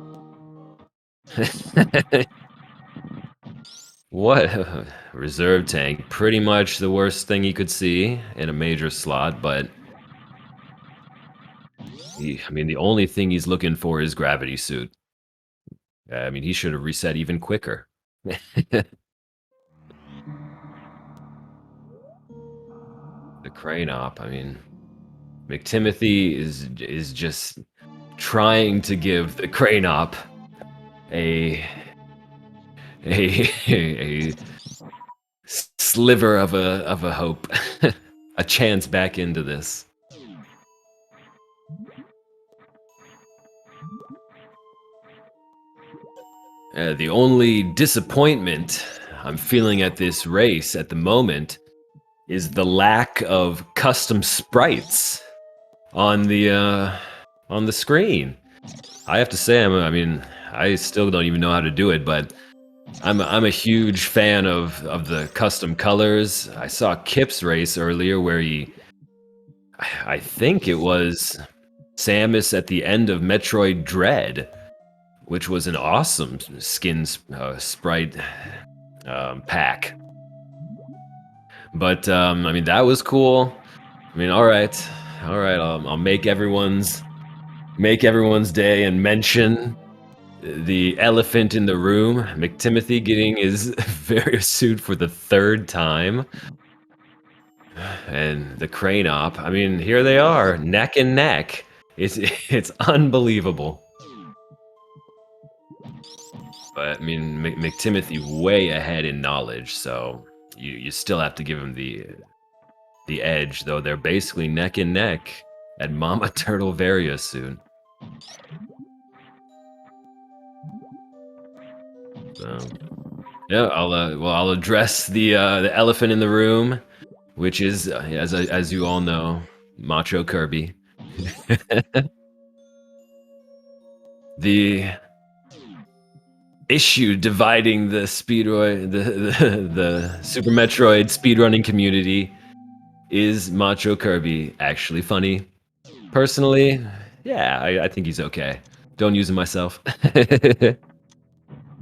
What? Reserve tank. Pretty much the worst thing you could see in a major slot, but I mean, the only thing he's looking for is gravity suit. I mean, he should have reset even quicker. The craneop. I mean, McTimothy is just trying to give the craneop a sliver of a hope, a chance back into this. The only disappointment I'm feeling at this race at the moment is the lack of custom sprites on the screen. I have to say, I mean, I still don't even know how to do it, but I'm a huge fan of the custom colors. I saw Kip's race earlier where I think it was Samus at the end of Metroid Dread, which was an awesome skin sprite pack. But I mean, that was cool. I mean, all right. I'll make everyone's day and mention the elephant in the room. McTimothy getting his various suit for the 3rd time, and the craneop. I mean, here they are, neck and neck. It's unbelievable. But I mean, McTimothy way ahead in knowledge, so you still have to give him the edge, though they're basically neck and neck at Mama Turtle Varia soon. So, yeah, I'll address the elephant in the room, which is as you all know, Macho Kirby. The issue dividing the the Super Metroid speedrunning community is Macho Kirby actually funny? Personally, yeah, I think he's okay. Don't use him myself.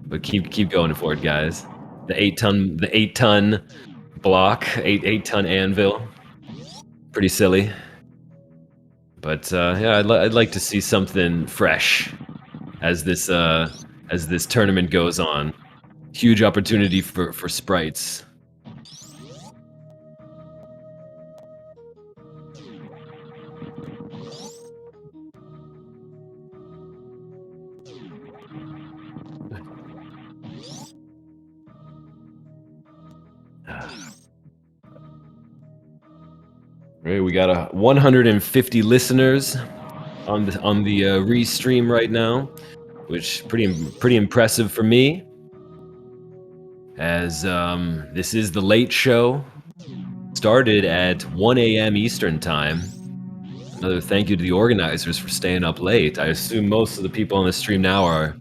But keep going for it, guys. The 8-ton block, 8-ton anvil. Pretty silly. But yeah, I'd like to see something fresh as this tournament goes on. Huge opportunity for sprites. Right, we got 150 listeners on the restream right now, which pretty impressive for me. As this is the late show, started at 1 a.m. Eastern time. Another thank you to the organizers for staying up late. I assume most of the people on the stream now are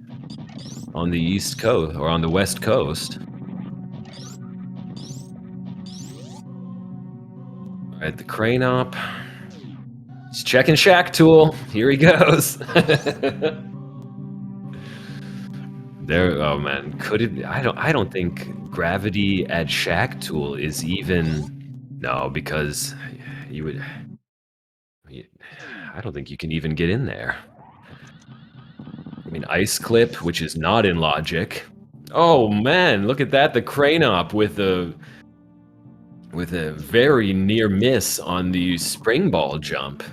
on the East Coast or on the West Coast. Alright, the craneop He's checking Shack Tool. Here he goes. There, oh man, could it? I don't think gravity at Shack Tool is even. No, because you would. I don't think you can even get in there. I mean, Ice Clip, which is not in logic. Oh man, look at that! The craneop with a very near miss on the spring ball jump.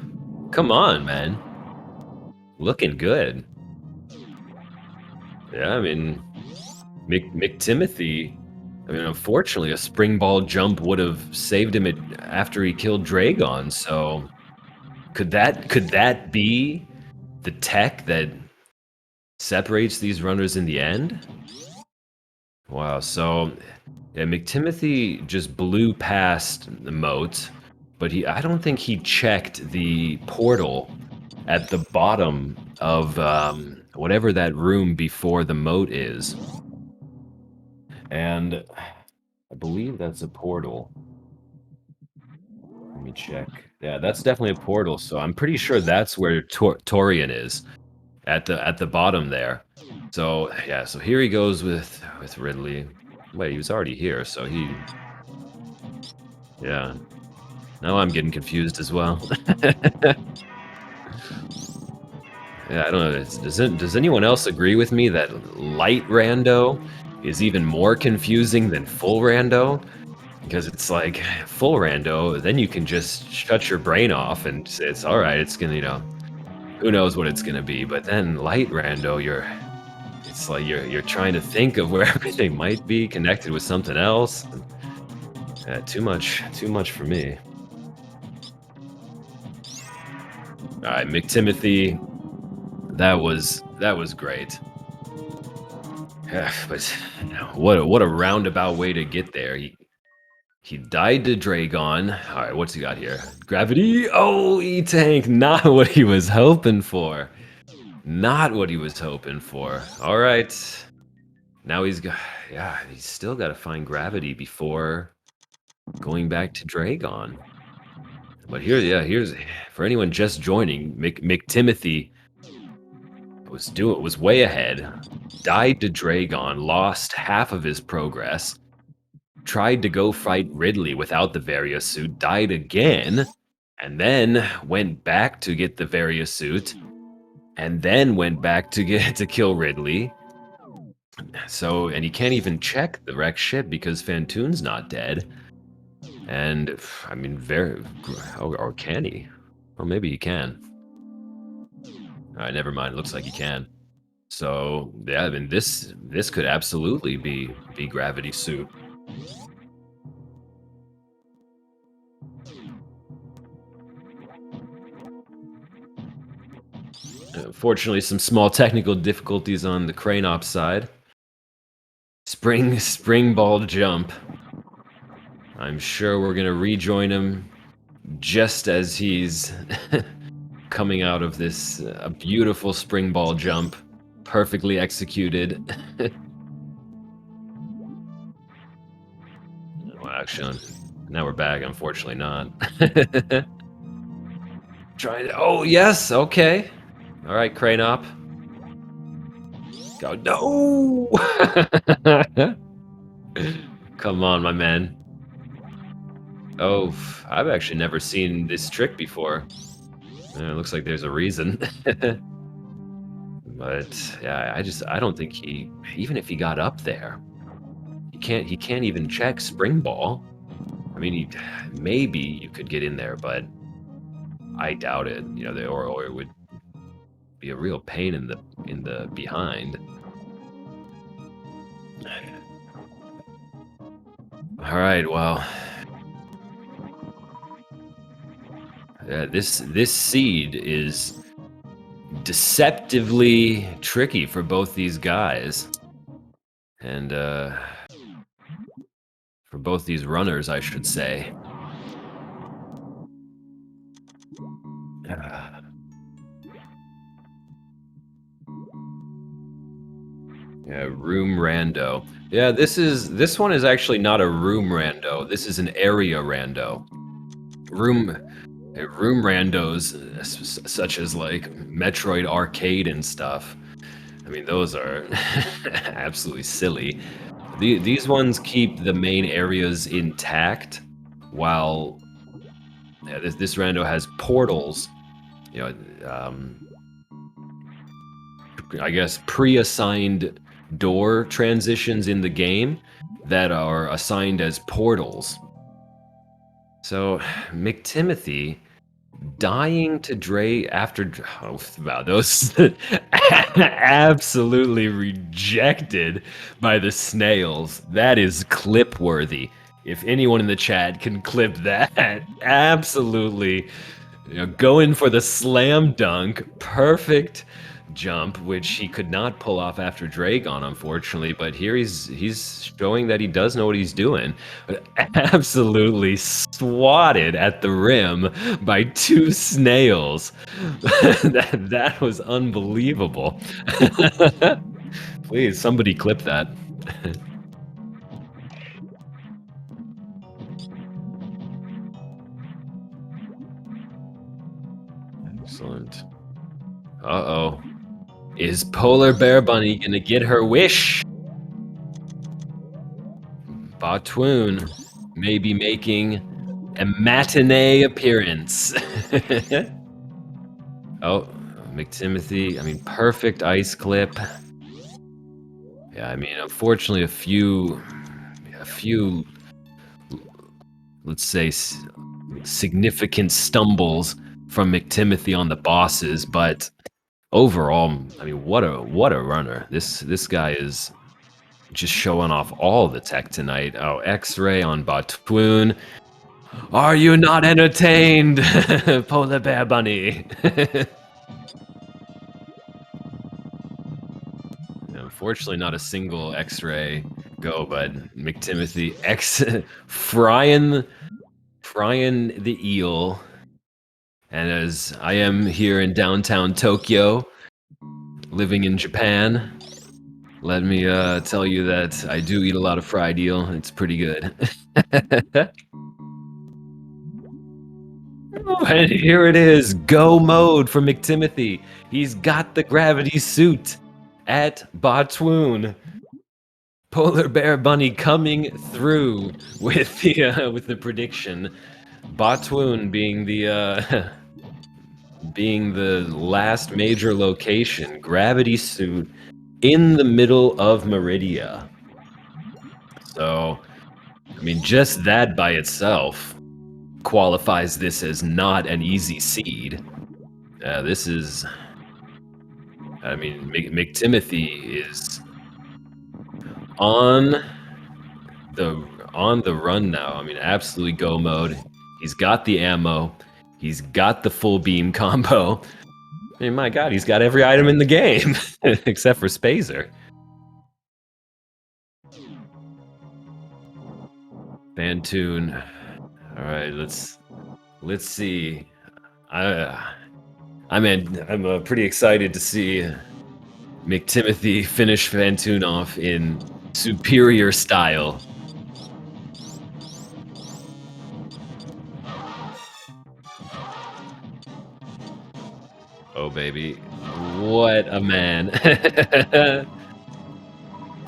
Come on, man. Looking good. Yeah, I mean, McTimothy. I mean, unfortunately, a spring ball jump would have saved him after he killed Dragon. So, could that be the tech that separates these runners in the end? Wow. So, yeah, McTimothy just blew past the moat, but I don't think he checked the portal at the bottom of whatever that room before the moat is. And I believe that's a portal. Let me check. Yeah, that's definitely a portal. So I'm pretty sure that's where Torian is, at the bottom there. So yeah, so here he goes with Ridley. Wait, he was already here, so he. Yeah. Now I'm getting confused as well. Yeah, I don't know. Does anyone else agree with me that light rando is even more confusing than full rando? Because it's like full rando, then you can just shut your brain off and it's all right. It's gonna, who knows what it's gonna be. But then light rando, it's like you're trying to think of where everything might be connected with something else. Yeah, too much for me. All right, McTimothy, that was great. Yeah, but what a roundabout way to get there. He died to Dragon. All right, what's he got here? Gravity. Oh, E-Tank. Not what he was hoping for. Not what he was hoping for. All right. Now he's got. Yeah, he's still got to find gravity before going back to Dragon. But here's for anyone just joining. McTimothy was way ahead. Died to Dragon. Lost half of his progress. Tried to go fight Ridley without the Varia suit, died again, and then went back to get the Varia suit, and then went back to kill Ridley. So, and he can't even check the wrecked ship because Fantoon's not dead. And I mean, or can he? Or maybe he can. All right, never mind. Looks like he can. So yeah, I mean, this could absolutely be Gravity suit. Fortunately, some small technical difficulties on the craneop side. Spring ball jump. I'm sure we're gonna rejoin him just as he's coming out of this a beautiful spring ball jump, perfectly executed. Well, actually, now we're back. Unfortunately, not. Trying to. Oh yes. Okay. All right, craneop. Go. No. Come on, my man. Oh, I've actually never seen this trick before. It looks like there's a reason. But yeah, I don't think even if he got up there, he can't even check spring ball. I mean, maybe you could get in there, but I doubt it. Or it would be a real pain in the behind. All right, well, this seed is deceptively tricky for both these guys, and for both these runners, I should say. Yeah, room rando. Yeah, this one is actually not a room rando. This is an area rando. Room room randos, such as like Metroid Arcade and stuff. I mean, those are absolutely silly. These ones keep the main areas intact, while this rando has portals. You know, I guess pre-assigned door transitions in the game that are assigned as portals. So, McTimothy dying to Dre after wow, those absolutely rejected by the snails. That is clip worthy. If anyone in the chat can clip that, absolutely, going for the slam dunk, perfect jump, which he could not pull off after Dragon, unfortunately. But here he's showing that he does know what he's doing. But absolutely swatted at the rim by two snails. that was unbelievable. Please, somebody clip that. Excellent. Uh-oh. Is Polar Bear Bunny gonna get her wish? Batwoon may be making a matinee appearance. Oh, McTimothy, I mean, perfect ice clip. Yeah, I mean, unfortunately, a few, let's say, significant stumbles from McTimothy on the bosses, but overall, I mean, what a runner. This guy is just showing off all the tech tonight. Oh, X-Ray on Batwoon. Are you not entertained, Polar Bear Bunny? Unfortunately, not a single X-Ray go, but McTimothy frying the eel. And as I am here in downtown Tokyo, living in Japan, let me tell you that I do eat a lot of fried eel. It's pretty good. Oh, and here it is, go mode for McTimothy. He's got the gravity suit at Batwoon. Polar Bear Bunny coming through with the prediction. Batwoon being the being the last major location, gravity suit in the middle of Meridia. So, I mean, just that by itself qualifies this as not an easy seed. This is, I mean, McTimothy is on the run now. I mean, absolutely go mode. He's got the ammo. He's got the full beam combo. I mean, my God, he's got every item in the game except for Spazer. Bantoon. All right, let's see. I'm pretty excited to see McTimothy finish Bantoon off in superior style. Oh, baby. What a man.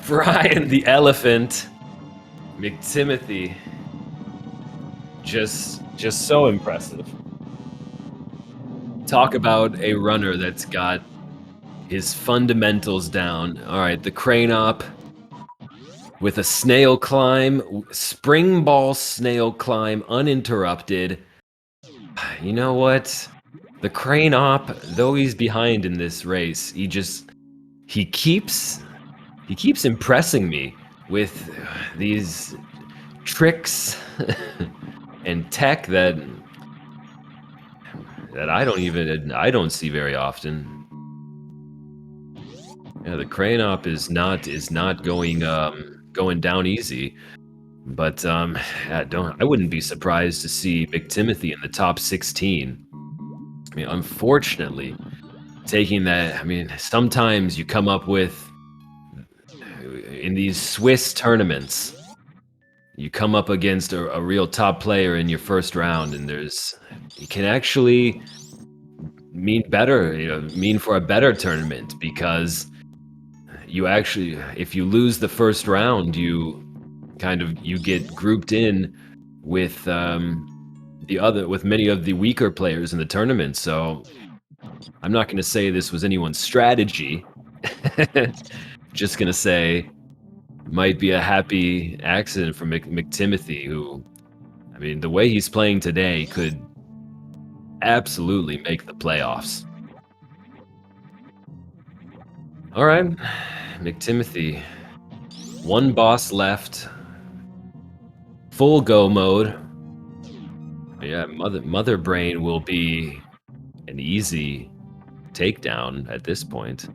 Brian the Elephant. McTimothy. Just so impressive. Talk about a runner that's got his fundamentals down. All right, the craneop with a snail climb, spring ball snail climb uninterrupted. You know what? The craneop, though he's behind in this race, he keeps impressing me with these tricks and tech that I don't see very often. Yeah, the craneop is not going down easy. But I wouldn't be surprised to see McTimothy in the top 16. I mean, unfortunately, taking that, I mean, sometimes you come up with in these Swiss tournaments, you come up against a real top player in your first round, and it can actually mean better, mean for a better tournament, because you actually, if you lose the first round, you get grouped in with with many of the weaker players in the tournament. So I'm not going to say this was anyone's strategy. Just going to say might be a happy accident for McTimothy, who, I mean, the way he's playing today could absolutely make the playoffs. All right, McTimothy, one boss left, full go mode. Yeah, Mother Brain will be an easy takedown at this point.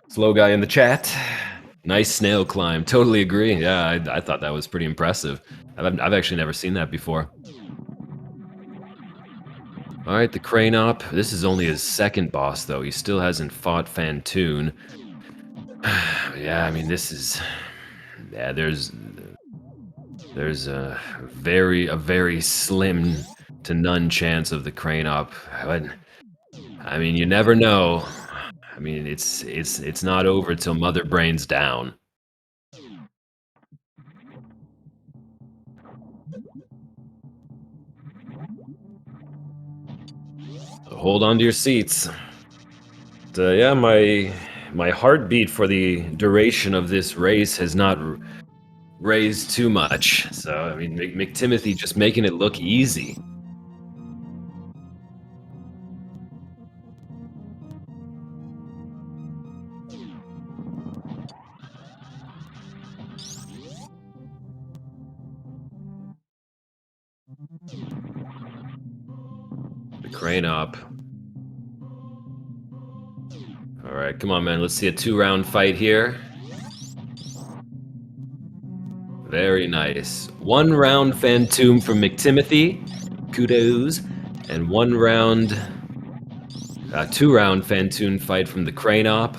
Slow guy in the chat. Nice snail climb. Totally agree. Yeah, I thought that was pretty impressive. I've actually never seen that before. All right, the Craneop. This is only his second boss, though. He still hasn't fought Fantoon. Yeah, I mean, this is... Yeah, there's a very slim to none chance of the Craneop. But, I mean, you never know. I mean, it's not over till Mother Brain's down. So hold on to your seats. Yeah, my heartbeat for the duration of this race has not raised too much. So I mean, McTimothy just making it look easy. The Craneop. All right, come on, man. Let's see a 2-round fight here. Very nice. 1-round Fantoom from McTimothy. Kudos. And 2-round Fantoon fight from the Craneop.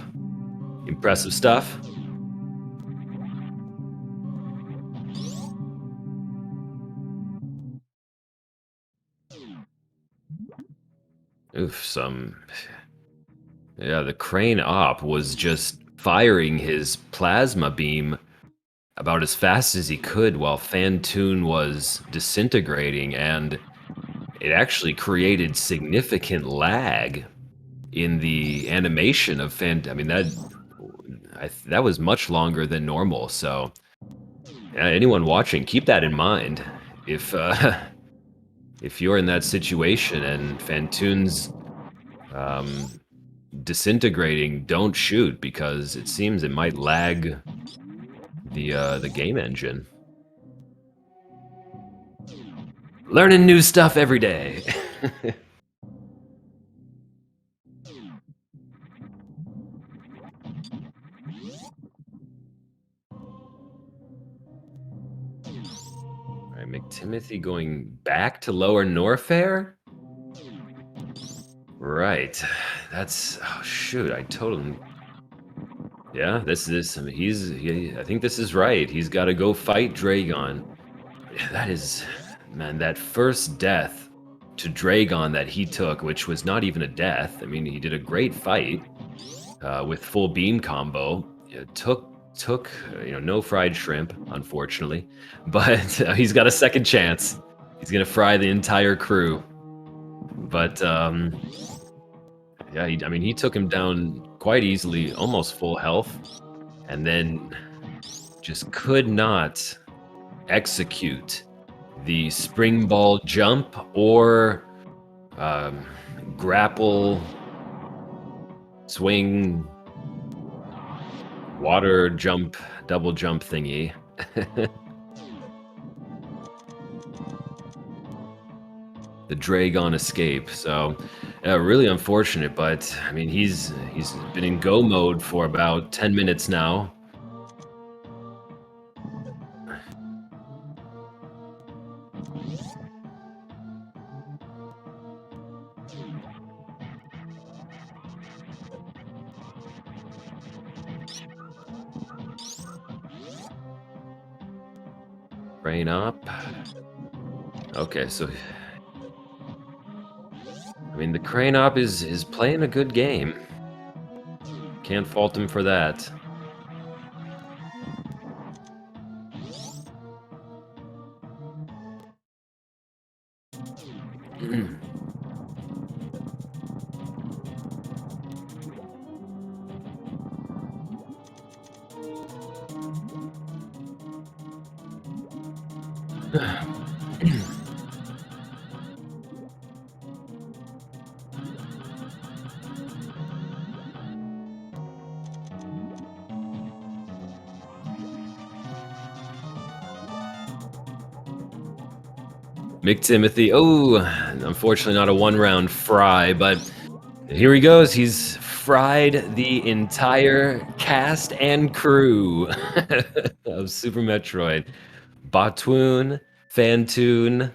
Impressive stuff. Oof, yeah, the Craneop was just firing his plasma beam about as fast as he could while Fantoon was disintegrating, and it actually created significant lag in the animation of I mean, that was much longer than normal. So, anyone watching, keep that in mind. If if you're in that situation and Fantoon's disintegrating, don't shoot, because it seems it might lag the game engine. Learning new stuff every day. All right, McTimothy going back to Lower Norfair? Right. That's, oh shoot, I totally... Yeah, I mean, I think this is right. He's got to go fight Dragon. That is, man, that first death to Dragon that he took, which was not even a death. I mean, he did a great fight with full beam combo. It took no fried shrimp, unfortunately, but he's got a second chance. He's gonna fry the entire crew. But yeah, I mean, he took him down quite easily, almost full health, and then just could not execute the spring ball jump or grapple, swing, water jump, double jump thingy. The Dragon escape. So, really unfortunate, but I mean, he's been in go mode for about 10 minutes now. Rain up. Okay, so I mean the Craneop is playing a good game. Can't fault him for that. mctimothy. Oh, unfortunately not a one-round fry, but here he goes. He's fried the entire cast and crew of Super Metroid. Batoon, Fantoon,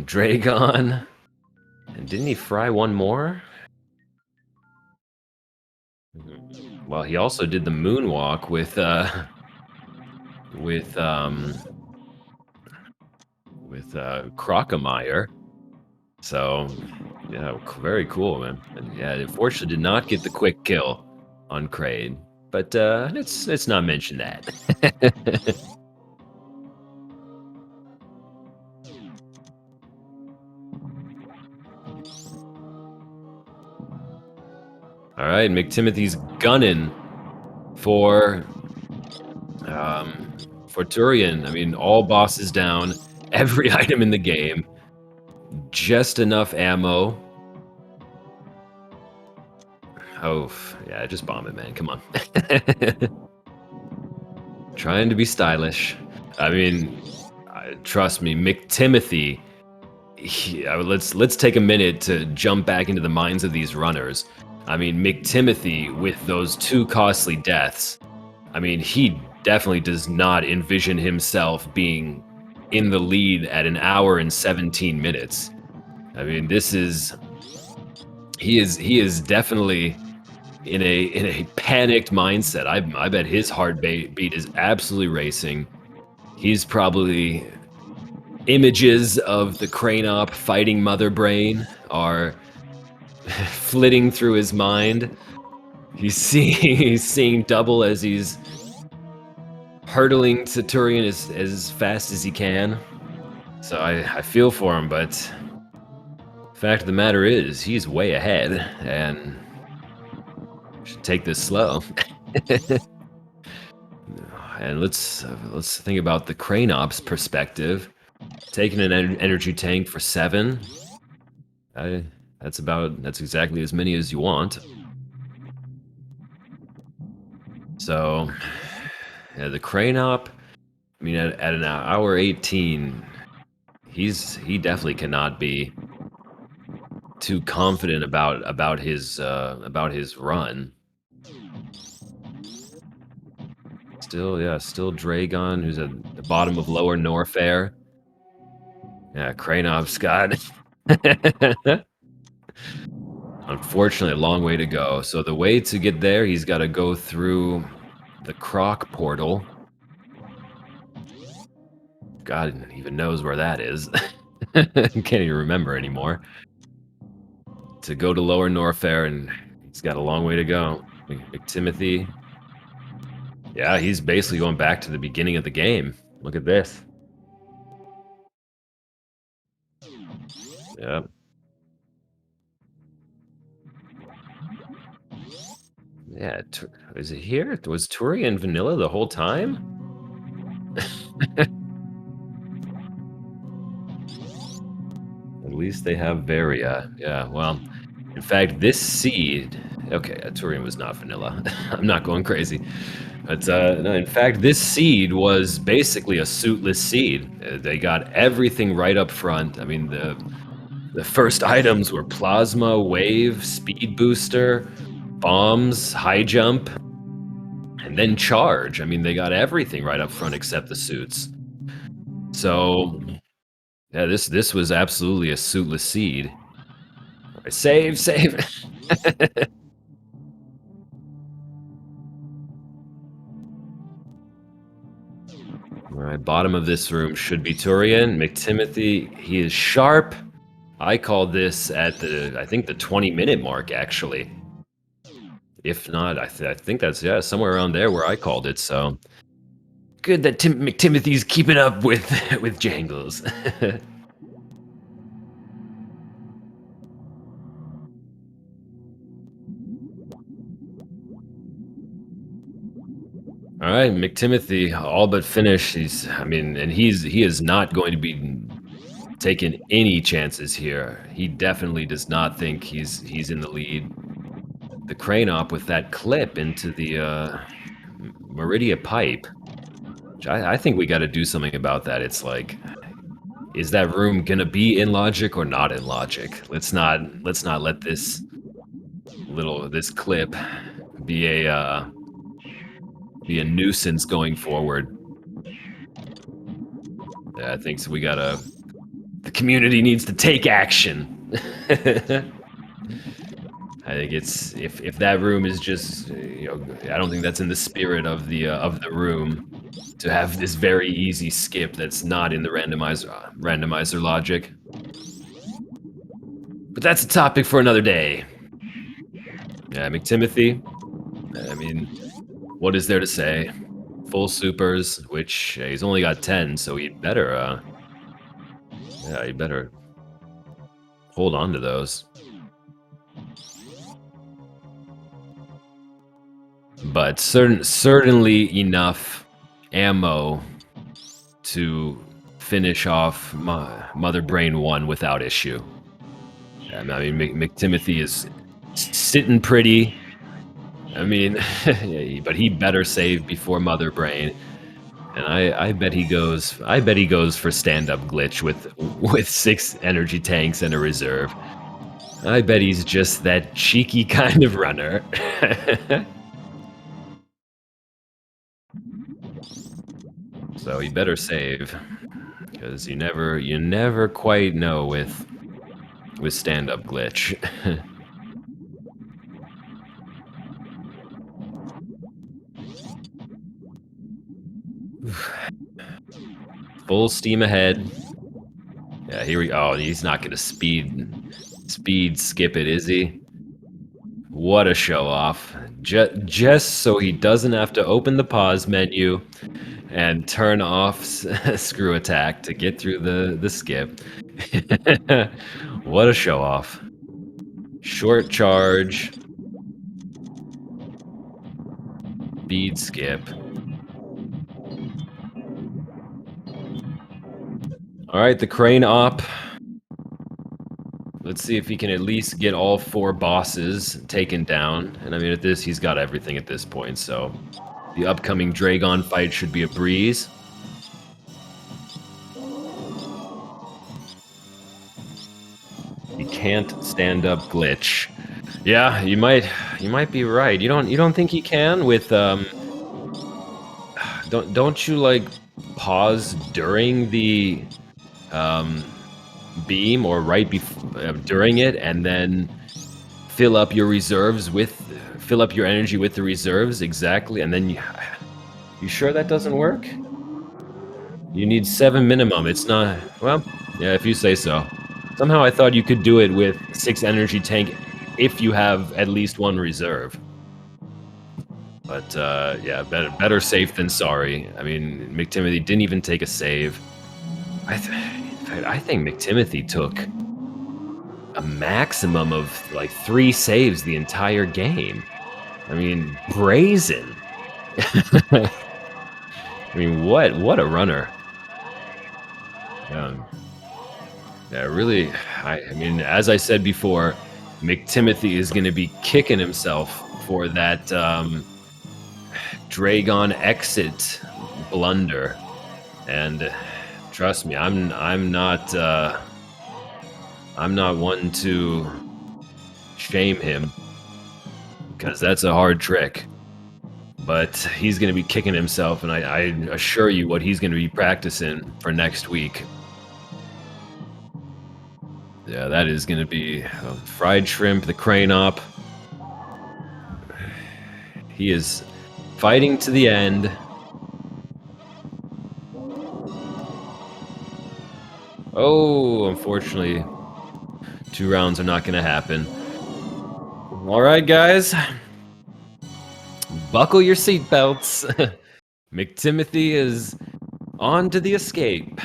Dragon, and didn't he fry one more? Well, he also did the moonwalk with with Crockemeyer. So, yeah, very cool, man. And yeah, unfortunately did not get the quick kill on Kraid, but let's not mention that. All right, mctimothy's gunning for Turian. I mean, all bosses down, every item in the game, just enough ammo. Oh, yeah, just bomb it, man. Come on. Trying to be stylish. I mean, trust me, mctimothy. Let's take a minute to jump back into the minds of these runners. I mean, mctimothy with those 2 costly deaths. I mean, he definitely does not envision himself being in the lead at 1 hour and 17 minutes. I mean, he is definitely in a panicked mindset. I bet his heart beat is absolutely racing. He's probably images of the Craneop fighting Mother Brain are flitting through his mind. He's seeing double as he's hurtling to Turian as fast as he can. So I feel for him, but fact of the matter is he's way ahead and should take this slow. And let's think about the Craneop's perspective. Taking an energy tank for 7. That's exactly as many as you want. So, yeah, the Craneop, I mean, at 1 hour 18, he definitely cannot be too confident about his run. Still Dragon, who's at the bottom of Lower Norfair. Yeah, Craneop's got unfortunately a long way to go. So the way to get there, he's got to go through the Croc portal. God even knows where that is. Can't even remember anymore. To go to Lower Norfair, and he's got a long way to go. mctimothy. Yeah, he's basically going back to the beginning of the game. Look at this. Yep. Yeah, is it here? Was Turian vanilla the whole time? At least they have Varia. Yeah, well, in fact, this seed... Okay, Turian was not vanilla. I'm not going crazy. But no, in fact, this seed was basically a suitless seed. They got everything right up front. I mean, the first items were plasma, wave, speed booster, bombs, high jump, and then charge. I mean, they got everything right up front except the suits. So, yeah, this was absolutely a suitless seed. Save. All right, bottom of this room should be Turian. McTimothy, he is sharp. I called this at I think the 20-minute mark, actually. If not, I think that's, yeah, somewhere around there where I called it, so. Good that McTimothy's keeping up with, with Jangles. All right, McTimothy, all but finished. He is not going to be taking any chances here. He definitely does not think he's in the lead. The Craneop with that clip into the Meridia pipe. Which I think we got to do something about that. It's like, is that room gonna be in logic or not in logic? Let's not let this clip be a nuisance going forward. Yeah, I think so. The community needs to take action. I think it's if that room is just, I don't think that's in the spirit of the room to have this very easy skip that's not in the randomizer logic. But that's a topic for another day. Yeah, McTimothy. I mean, what is there to say? Full supers, which he's only got 10, so he'd better, yeah, he better hold on to those. But certainly enough ammo to finish off Mother Brain 1 without issue. I mean, McTimothy is sitting pretty. I mean, but he better save before Mother Brain. And I bet he goes for stand-up glitch with 6 energy tanks and a reserve. I bet he's just that cheeky kind of runner. So he better save, because you never quite know with stand-up glitch. Full steam ahead. Yeah, here we go. Oh, he's not gonna speed skip it, is he? What a show off. Just so he doesn't have to open the pause menu and turn off screw attack to get through the skip. What a show off. Short charge. Speed skip. All right, the Craneop. Let's see if he can at least get all 4 bosses taken down. And I mean, he's got everything at this point, so the upcoming Dragon fight should be a breeze. He can't stand up glitch. Yeah, you might be right. You don't think he can with don't you like pause during the beam or right before during it and then fill up your energy with the reserves exactly, and then you sure that doesn't work? You need 7 minimum. It's not, well, yeah, if you say so. Somehow I thought you could do it with 6 energy tank if you have at least 1 reserve. But yeah, better safe than sorry. I mean, McTimothy didn't even take a save. I think McTimothy took a maximum of like 3 saves the entire game. I mean, brazen. I mean, what a runner. Yeah, really. I mean, as I said before, McTimothy is going to be kicking himself for that Dragon exit blunder, and trust me, I'm not one to shame him, because that's a hard trick. But he's going to be kicking himself, and I assure you what he's going to be practicing for next week. Yeah, that is going to be fried shrimp, the Craneop. He is fighting to the end. Oh, unfortunately, 2 rounds are not going to happen. All right, guys. Buckle your seatbelts. McTimothy is on to the escape.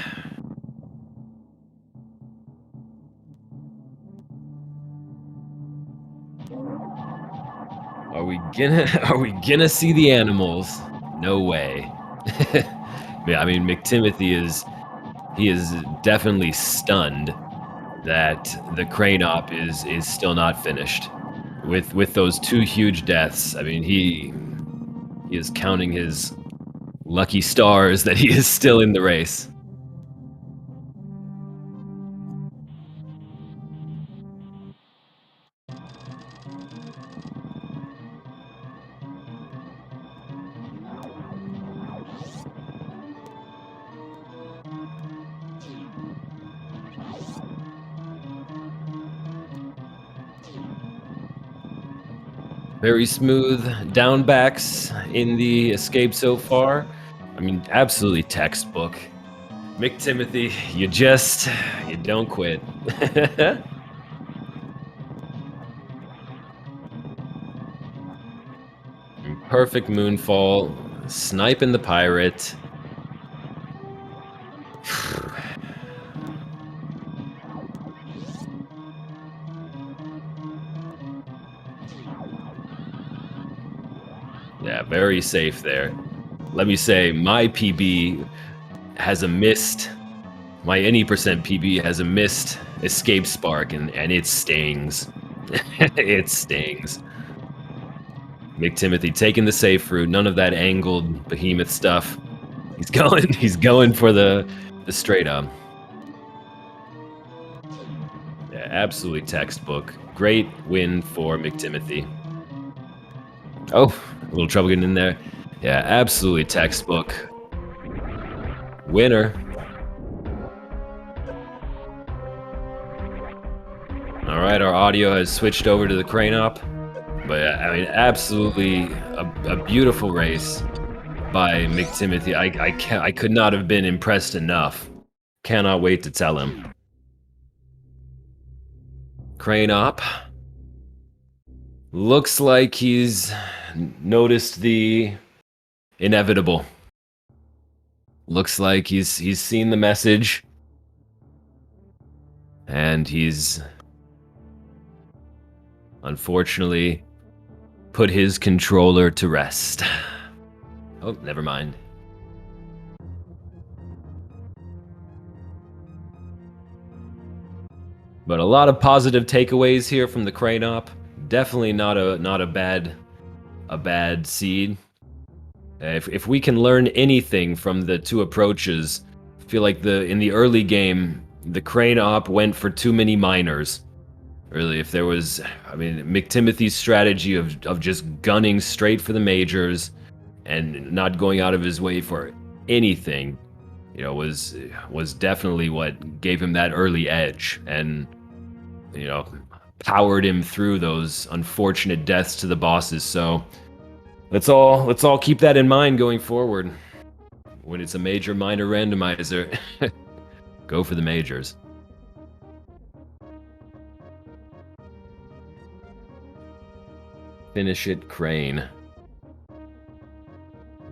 Are we gonna see the animals? No way. Yeah, I mean, McTimothy is definitely stunned that the Craneop is still not finished. With those 2 huge deaths, I mean, he is counting his lucky stars that he is still in the race. Very smooth downbacks in the escape so far. I mean, absolutely textbook. McTimothy, you don't quit. Perfect moonfall, sniping the pirate. Yeah, very safe there. Let me say, my PB has a missed, my any percent PB has a missed escape spark, and it stings. It stings. McTimothy taking the safe route, none of that angled behemoth stuff. He's going for the straight up. Yeah, absolutely textbook. Great win for McTimothy. Oh, a little trouble getting in there. Yeah, absolutely textbook. Winner. All right, our audio has switched over to the Craneop. But I mean, absolutely a beautiful race by McTimothy. I could not have been impressed enough. Cannot wait to tell him. Craneop. Looks like he's noticed the inevitable. Looks like he's seen the message. And he's unfortunately put his controller to rest. Oh, never mind. But a lot of positive takeaways here from the Craneop. Definitely not a bad seed. If we can learn anything from the 2 approaches, I feel like in the early game, the Craneop went for too many minors. Really, if there was, I mean, McTimothy's strategy of just gunning straight for the majors and not going out of his way for anything, you know, was definitely what gave him that early edge and, you know, powered him through those unfortunate deaths to the bosses. So let's all keep that in mind going forward. When it's a major minor randomizer, go for the majors. Finish it, Crane.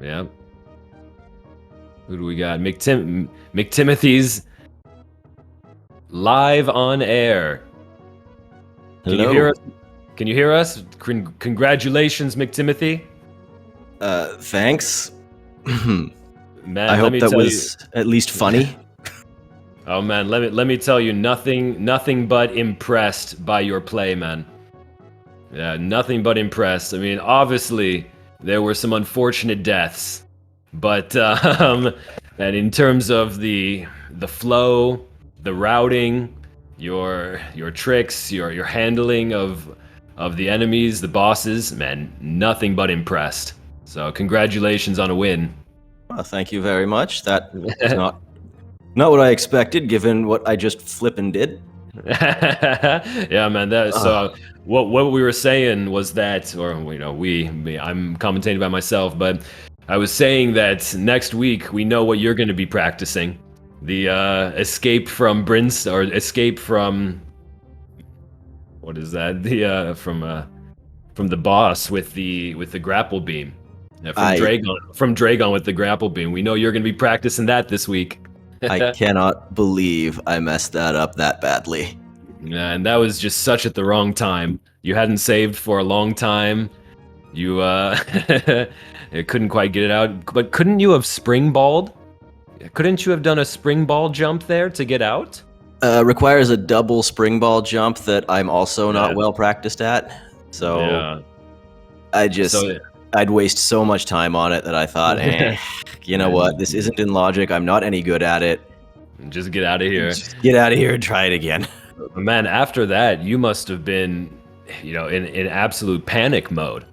Yep. Who do we got? McTimothy's live on air. Can Hello. you hear us? Can you hear us? Congratulations, McTimothy. Thanks. Man, I let hope me that tell was at least funny. Oh man, let me tell you, nothing but impressed by your play, man. Yeah, nothing but impressed. I mean, obviously there were some unfortunate deaths, but and in terms of the flow, the routing, your tricks, your handling of the enemies, the bosses, man, nothing but impressed. So congratulations on a win. Well, thank you very much. That was not what I expected, given what I just flippin' did. Yeah, man. So what we were saying was that, or you know, I'm commentating by myself, but I was saying that next week we know what you're going to be practicing. the escape from Brinst or escape from what is that? The from the boss with the grapple beam. Yeah, I From Dragon with the grapple beam. We know you're going to be practicing that this week. I cannot believe I messed that up that badly. Yeah, and that was just such at the wrong time. You hadn't saved for a long time. You couldn't quite get it out. But couldn't you have springballed? Couldn't you have done a springball jump there to get out? Requires a double spring ball jump that I'm also not Yeah. well practiced at. So Yeah. I I'd waste so much time on it that I thought, you know what? This isn't in logic. I'm not any good at it. Just get out of here. Just get out of here and try it again. Man, after that, you must have been, in absolute panic mode.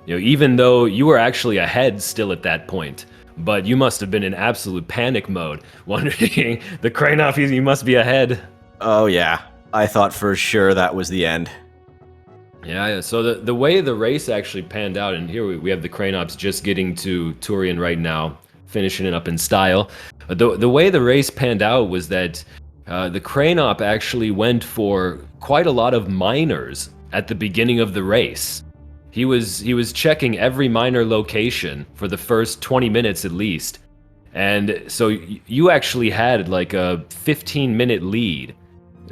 Even though you were actually ahead still at that point, but you must have been in absolute panic mode, wondering the Kraneop, you must be ahead. Oh yeah, I thought for sure that was the end. Yeah. So the way the race actually panned out, and here we have the Kraneops just getting to Turian right now, finishing it up in style. The way the race panned out was that the Kraneop actually went for quite a lot of miners at the beginning of the race. He was checking every miner location for the first 20 minutes at least. And so you actually had like a 15-minute lead.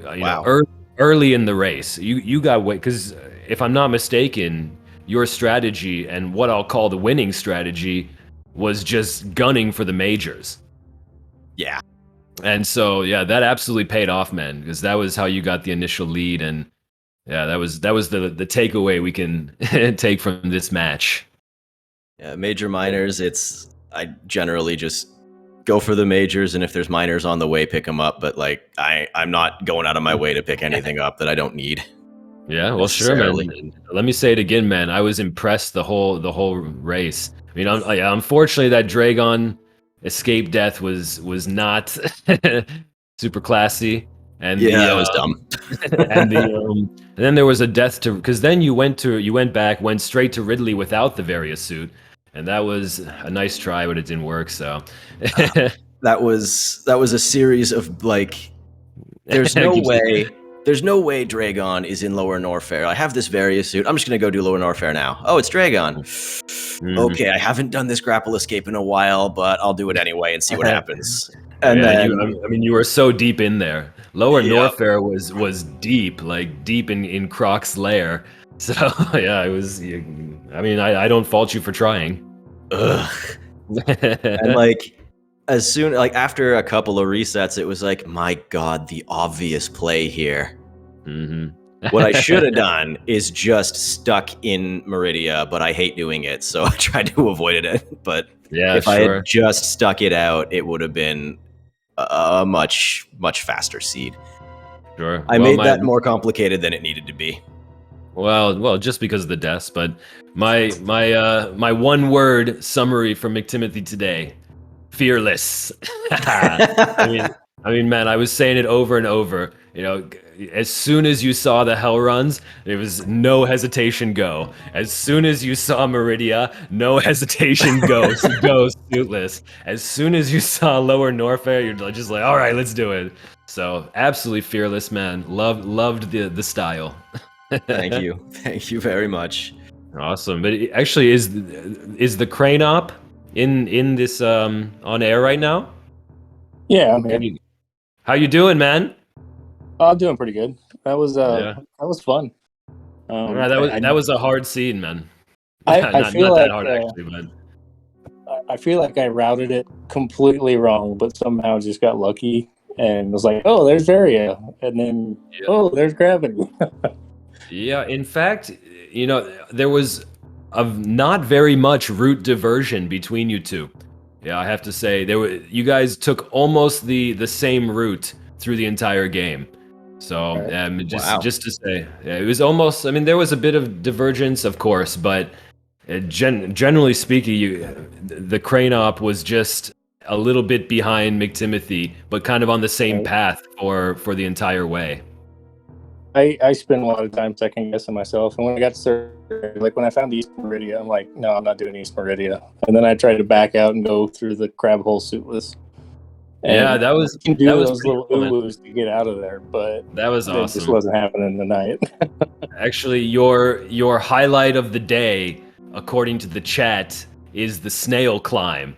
Wow. Early in the race. You got away because if I'm not mistaken, your strategy and what I'll call the winning strategy was just gunning for the majors. Yeah. And so yeah, that absolutely paid off, man, because that was how you got the initial lead, and yeah, that was the takeaway we can take from this match. Yeah, major minors, I generally just go for the majors, and if there's minors on the way, pick them up. But like, I'm not going out of my way to pick anything up that I don't need. Yeah, well, sure, man. Let me say it again, man. I was impressed the whole race. I mean, unfortunately, that Dragon escape death was not super classy, and Yeah, that was dumb. and then there was a death to because then you went straight to Ridley without the Various suit, and that was a nice try, but it didn't work. So That was a series of like, there's no way Dragon is in Lower Norfair. I have this Various suit. I'm just gonna go do Lower Norfair now. Oh, it's Dragon. Okay, I haven't done this grapple escape in a while, but I'll do it anyway and see what happens. And yeah, then you were so deep in there. Lower Norfair was deep, like deep in Croc's lair. So yeah, it was. I mean, I don't fault you for trying. Ugh. And like, as soon like after a couple of resets, it was like, my God, the obvious play here. What I should have done is just stuck in Meridia, but I hate doing it, so I tried to avoid it. But yeah, if I had just stuck it out, it would have been a much faster seed. Sure. I made that more complicated than it needed to be. Well, just because of the deaths, but my one word summary from McTimothy today: fearless. I mean, man, I was saying it over and over. As soon as you saw the hell runs, there was no hesitation, go. As soon as you saw Meridia, no hesitation, go. Go suitless. As soon as you saw Lower Norfair, you're just like, all right, let's do it. So absolutely fearless, man. Loved the style. Thank you very much. Awesome. But actually, is the Kraneop in this on air right now? Yeah, I'm here. How you doing, man? I'm doing pretty good. That was fun. That was a hard scene, man. I feel like that hard actually, but I feel like I routed it completely wrong, but somehow just got lucky and was like, oh, there's Varia, and then oh, there's Gravity. Yeah, in fact, there was not very much route diversion between you two. Yeah, I have to say you guys took almost the same route through the entire game. So just to say, yeah, it was almost. I mean, there was a bit of divergence, of course, but generally speaking, the Kraneop was just a little bit behind McTimothy, but kind of on the same path for the entire way. I spent a lot of time second guessing myself, and when I got to like when I found East Meridia, I'm like, no, I'm not doing East Meridia, and then I tried to back out and go through the crab hole suitless. Yeah, And that was you can do those pretty little cool, man. ooh-oos to get out of there, but That was it just awesome. wasn't happening tonight. Actually, your highlight of the day, according to the chat, is the snail climb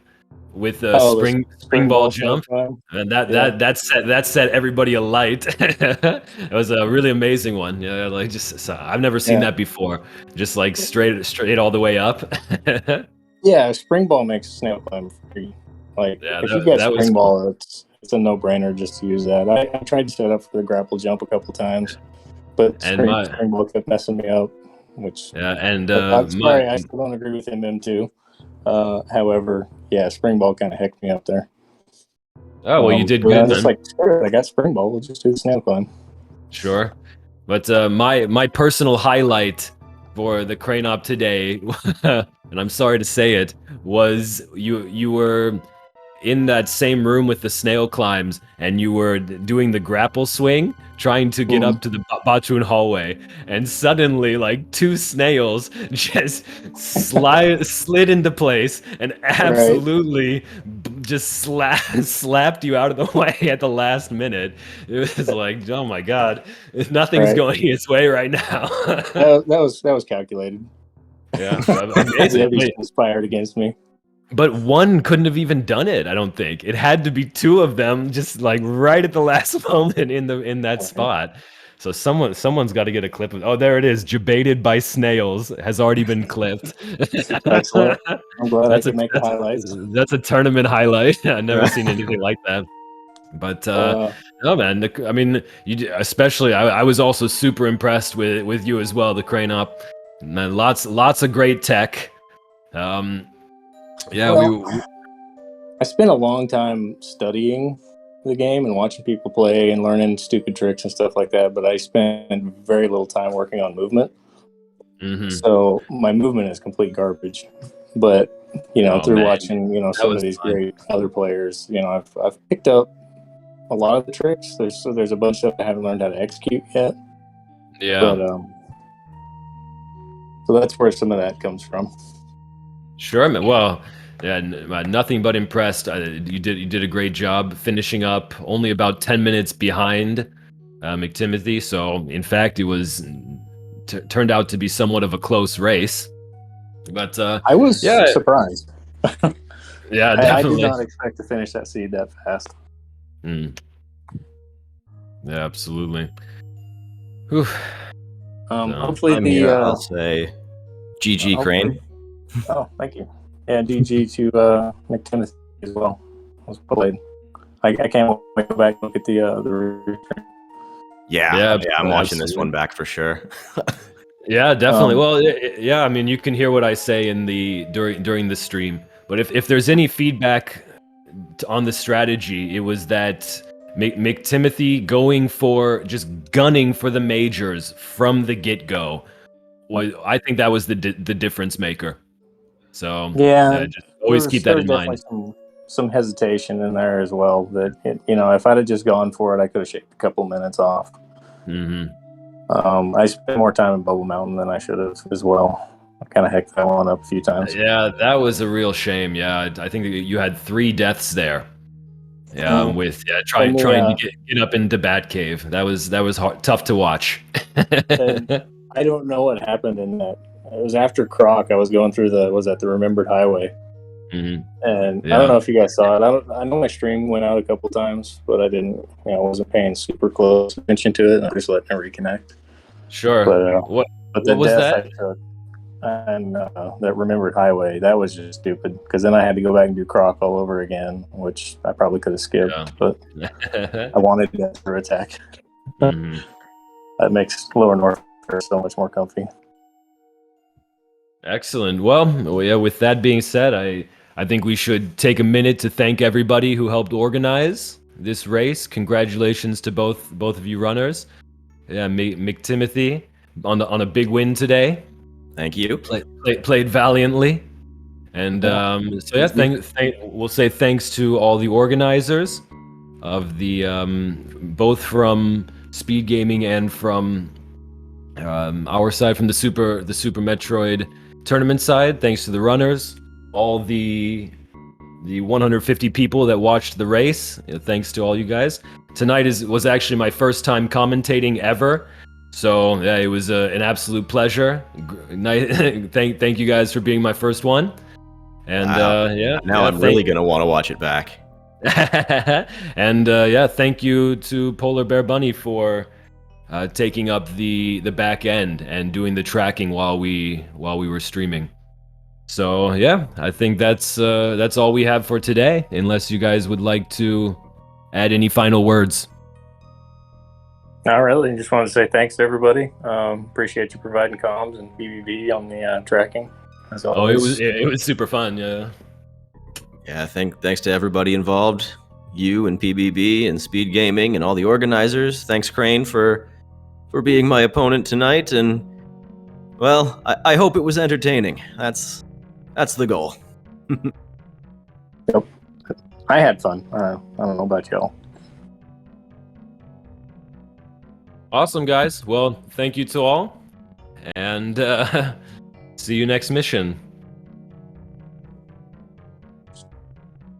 with a Oh, the spring ball snail jump, climb. and Yeah. that set everybody alight. It was a really amazing one. Yeah, like I've never seen Yeah. that before. Just like straight all the way up. Yeah, spring ball makes snail climb free. Like Yeah, if you get that was spring cool. ball, it's a no-brainer just to use that. I tried to set up for the grapple jump a couple times, but And spring ball kept messing me up. Which yeah, and I'm sorry, I still don't agree with him too. However, yeah, spring ball kind of hecked me up there. oh well, you did But good, I'm just man. like, sure, I got spring ball. We'll just do the snail climb. Sure. But my personal highlight for the Craneop today, and I'm sorry to say it, was you were in that same room with the snail climbs, and you were doing the grapple swing, trying to get up to the Bachun hallway, and suddenly, like, two snails just slid into place and Right, absolutely just slapped you out of the way at the last minute. It was like, oh my god, nothing's right. going its way right now. That was calculated. Yeah, Maybe amazing. everything conspired against me. But one couldn't have even done it, I don't think. It had to be two of them just like right at the last moment in that spot. So someone's got to get a clip of. Oh, there it is. Debated by snails has already been clipped. Excellent. I'm glad I that's a could make the highlights. that's a tournament highlight. I've never seen anything like that. But no, man. I mean, especially I was also super impressed with you as well, the Crane Up. Man, lots of great tech. Yeah, Well, I spent a long time studying the game and watching people play and learning stupid tricks and stuff like that, but I spent very little time working on movement. So my movement is complete garbage. But Oh through man, watching that some was of these fun. great other players, I've picked up a lot of the tricks. There's a bunch of stuff I haven't learned how to execute yet. Yeah. But so that's where some of that comes from. Sure, man. Well, yeah, nothing but impressed. You did a great job finishing up. Only about 10 minutes behind McTimothy. So in fact, it was turned out to be somewhat of a close race. But I was yeah, surprised. yeah, I did definitely. not expect to finish that seed that fast. Yeah, absolutely. Whew. Hopefully I'm the here. I'll say GG Crane. Oh, thank you. Yeah, DG to McTimothy as well. Was played. I can't wait to go back and look at the return. Yeah, I'm watching absolutely. this one back for sure. Yeah, definitely. Well, yeah, I mean, you can hear what I say in the during the stream. But if there's any feedback on the strategy, it was that McTimothy going for just gunning for the majors from the get-go. I think that was the difference maker. So Yeah, just always keep that in mind. definitely some hesitation in there as well. That if I'd have just gone for it, I could have shaved a couple minutes off. I spent more time in Bubble Mountain than I should have as well. I kind of hecked that one up a few times. Yeah, that was a real shame. Yeah, I think you had 3 deaths there. Yeah, with trying to get up into Batcave. That was hard, tough to watch. And I don't know what happened in that. It was after Croc. I was going through the Remembered Highway, and I don't know if you guys saw it. I know my stream went out a couple times, but I didn't. I wasn't paying super close attention to it. I just let it reconnect. Sure. But the was death that? I took and that Remembered Highway, that was just stupid because then I had to go back and do Croc all over again, which I probably could have skipped, but I wanted to get through attack. That makes Lower North so much more comfy. Excellent. Well, yeah, with that being said, I think we should take a minute to thank everybody who helped organize this race. Congratulations to both of you runners. Yeah, McTimothy on a big win today. Thank you. Played valiantly. And so yeah, we'll say thanks to all the organizers of the both from SpeedGaming and from our side, from the Super Metroid tournament side. Thanks to the runners, all the the 150 people that watched the race. Thanks to all you guys. Tonight was actually my first time commentating ever. So yeah, it was an absolute pleasure. Thank you guys for being my first one. And now I'm really gonna want to watch it back. And yeah, thank you to Polar Bear Bunny for taking up the back end and doing the tracking while we were streaming. So yeah, I think that's all we have for today. Unless you guys would like to add any final words. Not really. Just want to say thanks to everybody. Appreciate you providing comms and PvP on the tracking. As always. It was super fun. Yeah. Yeah, thanks to everybody involved, you and PBB and SpeedGaming and all the organizers. Thanks, Crane, for being my opponent tonight. And well, I hope it was entertaining. That's the goal. Yep. I had fun. I don't know about y'all. Awesome, guys. Well, thank you to all, and see you next mission.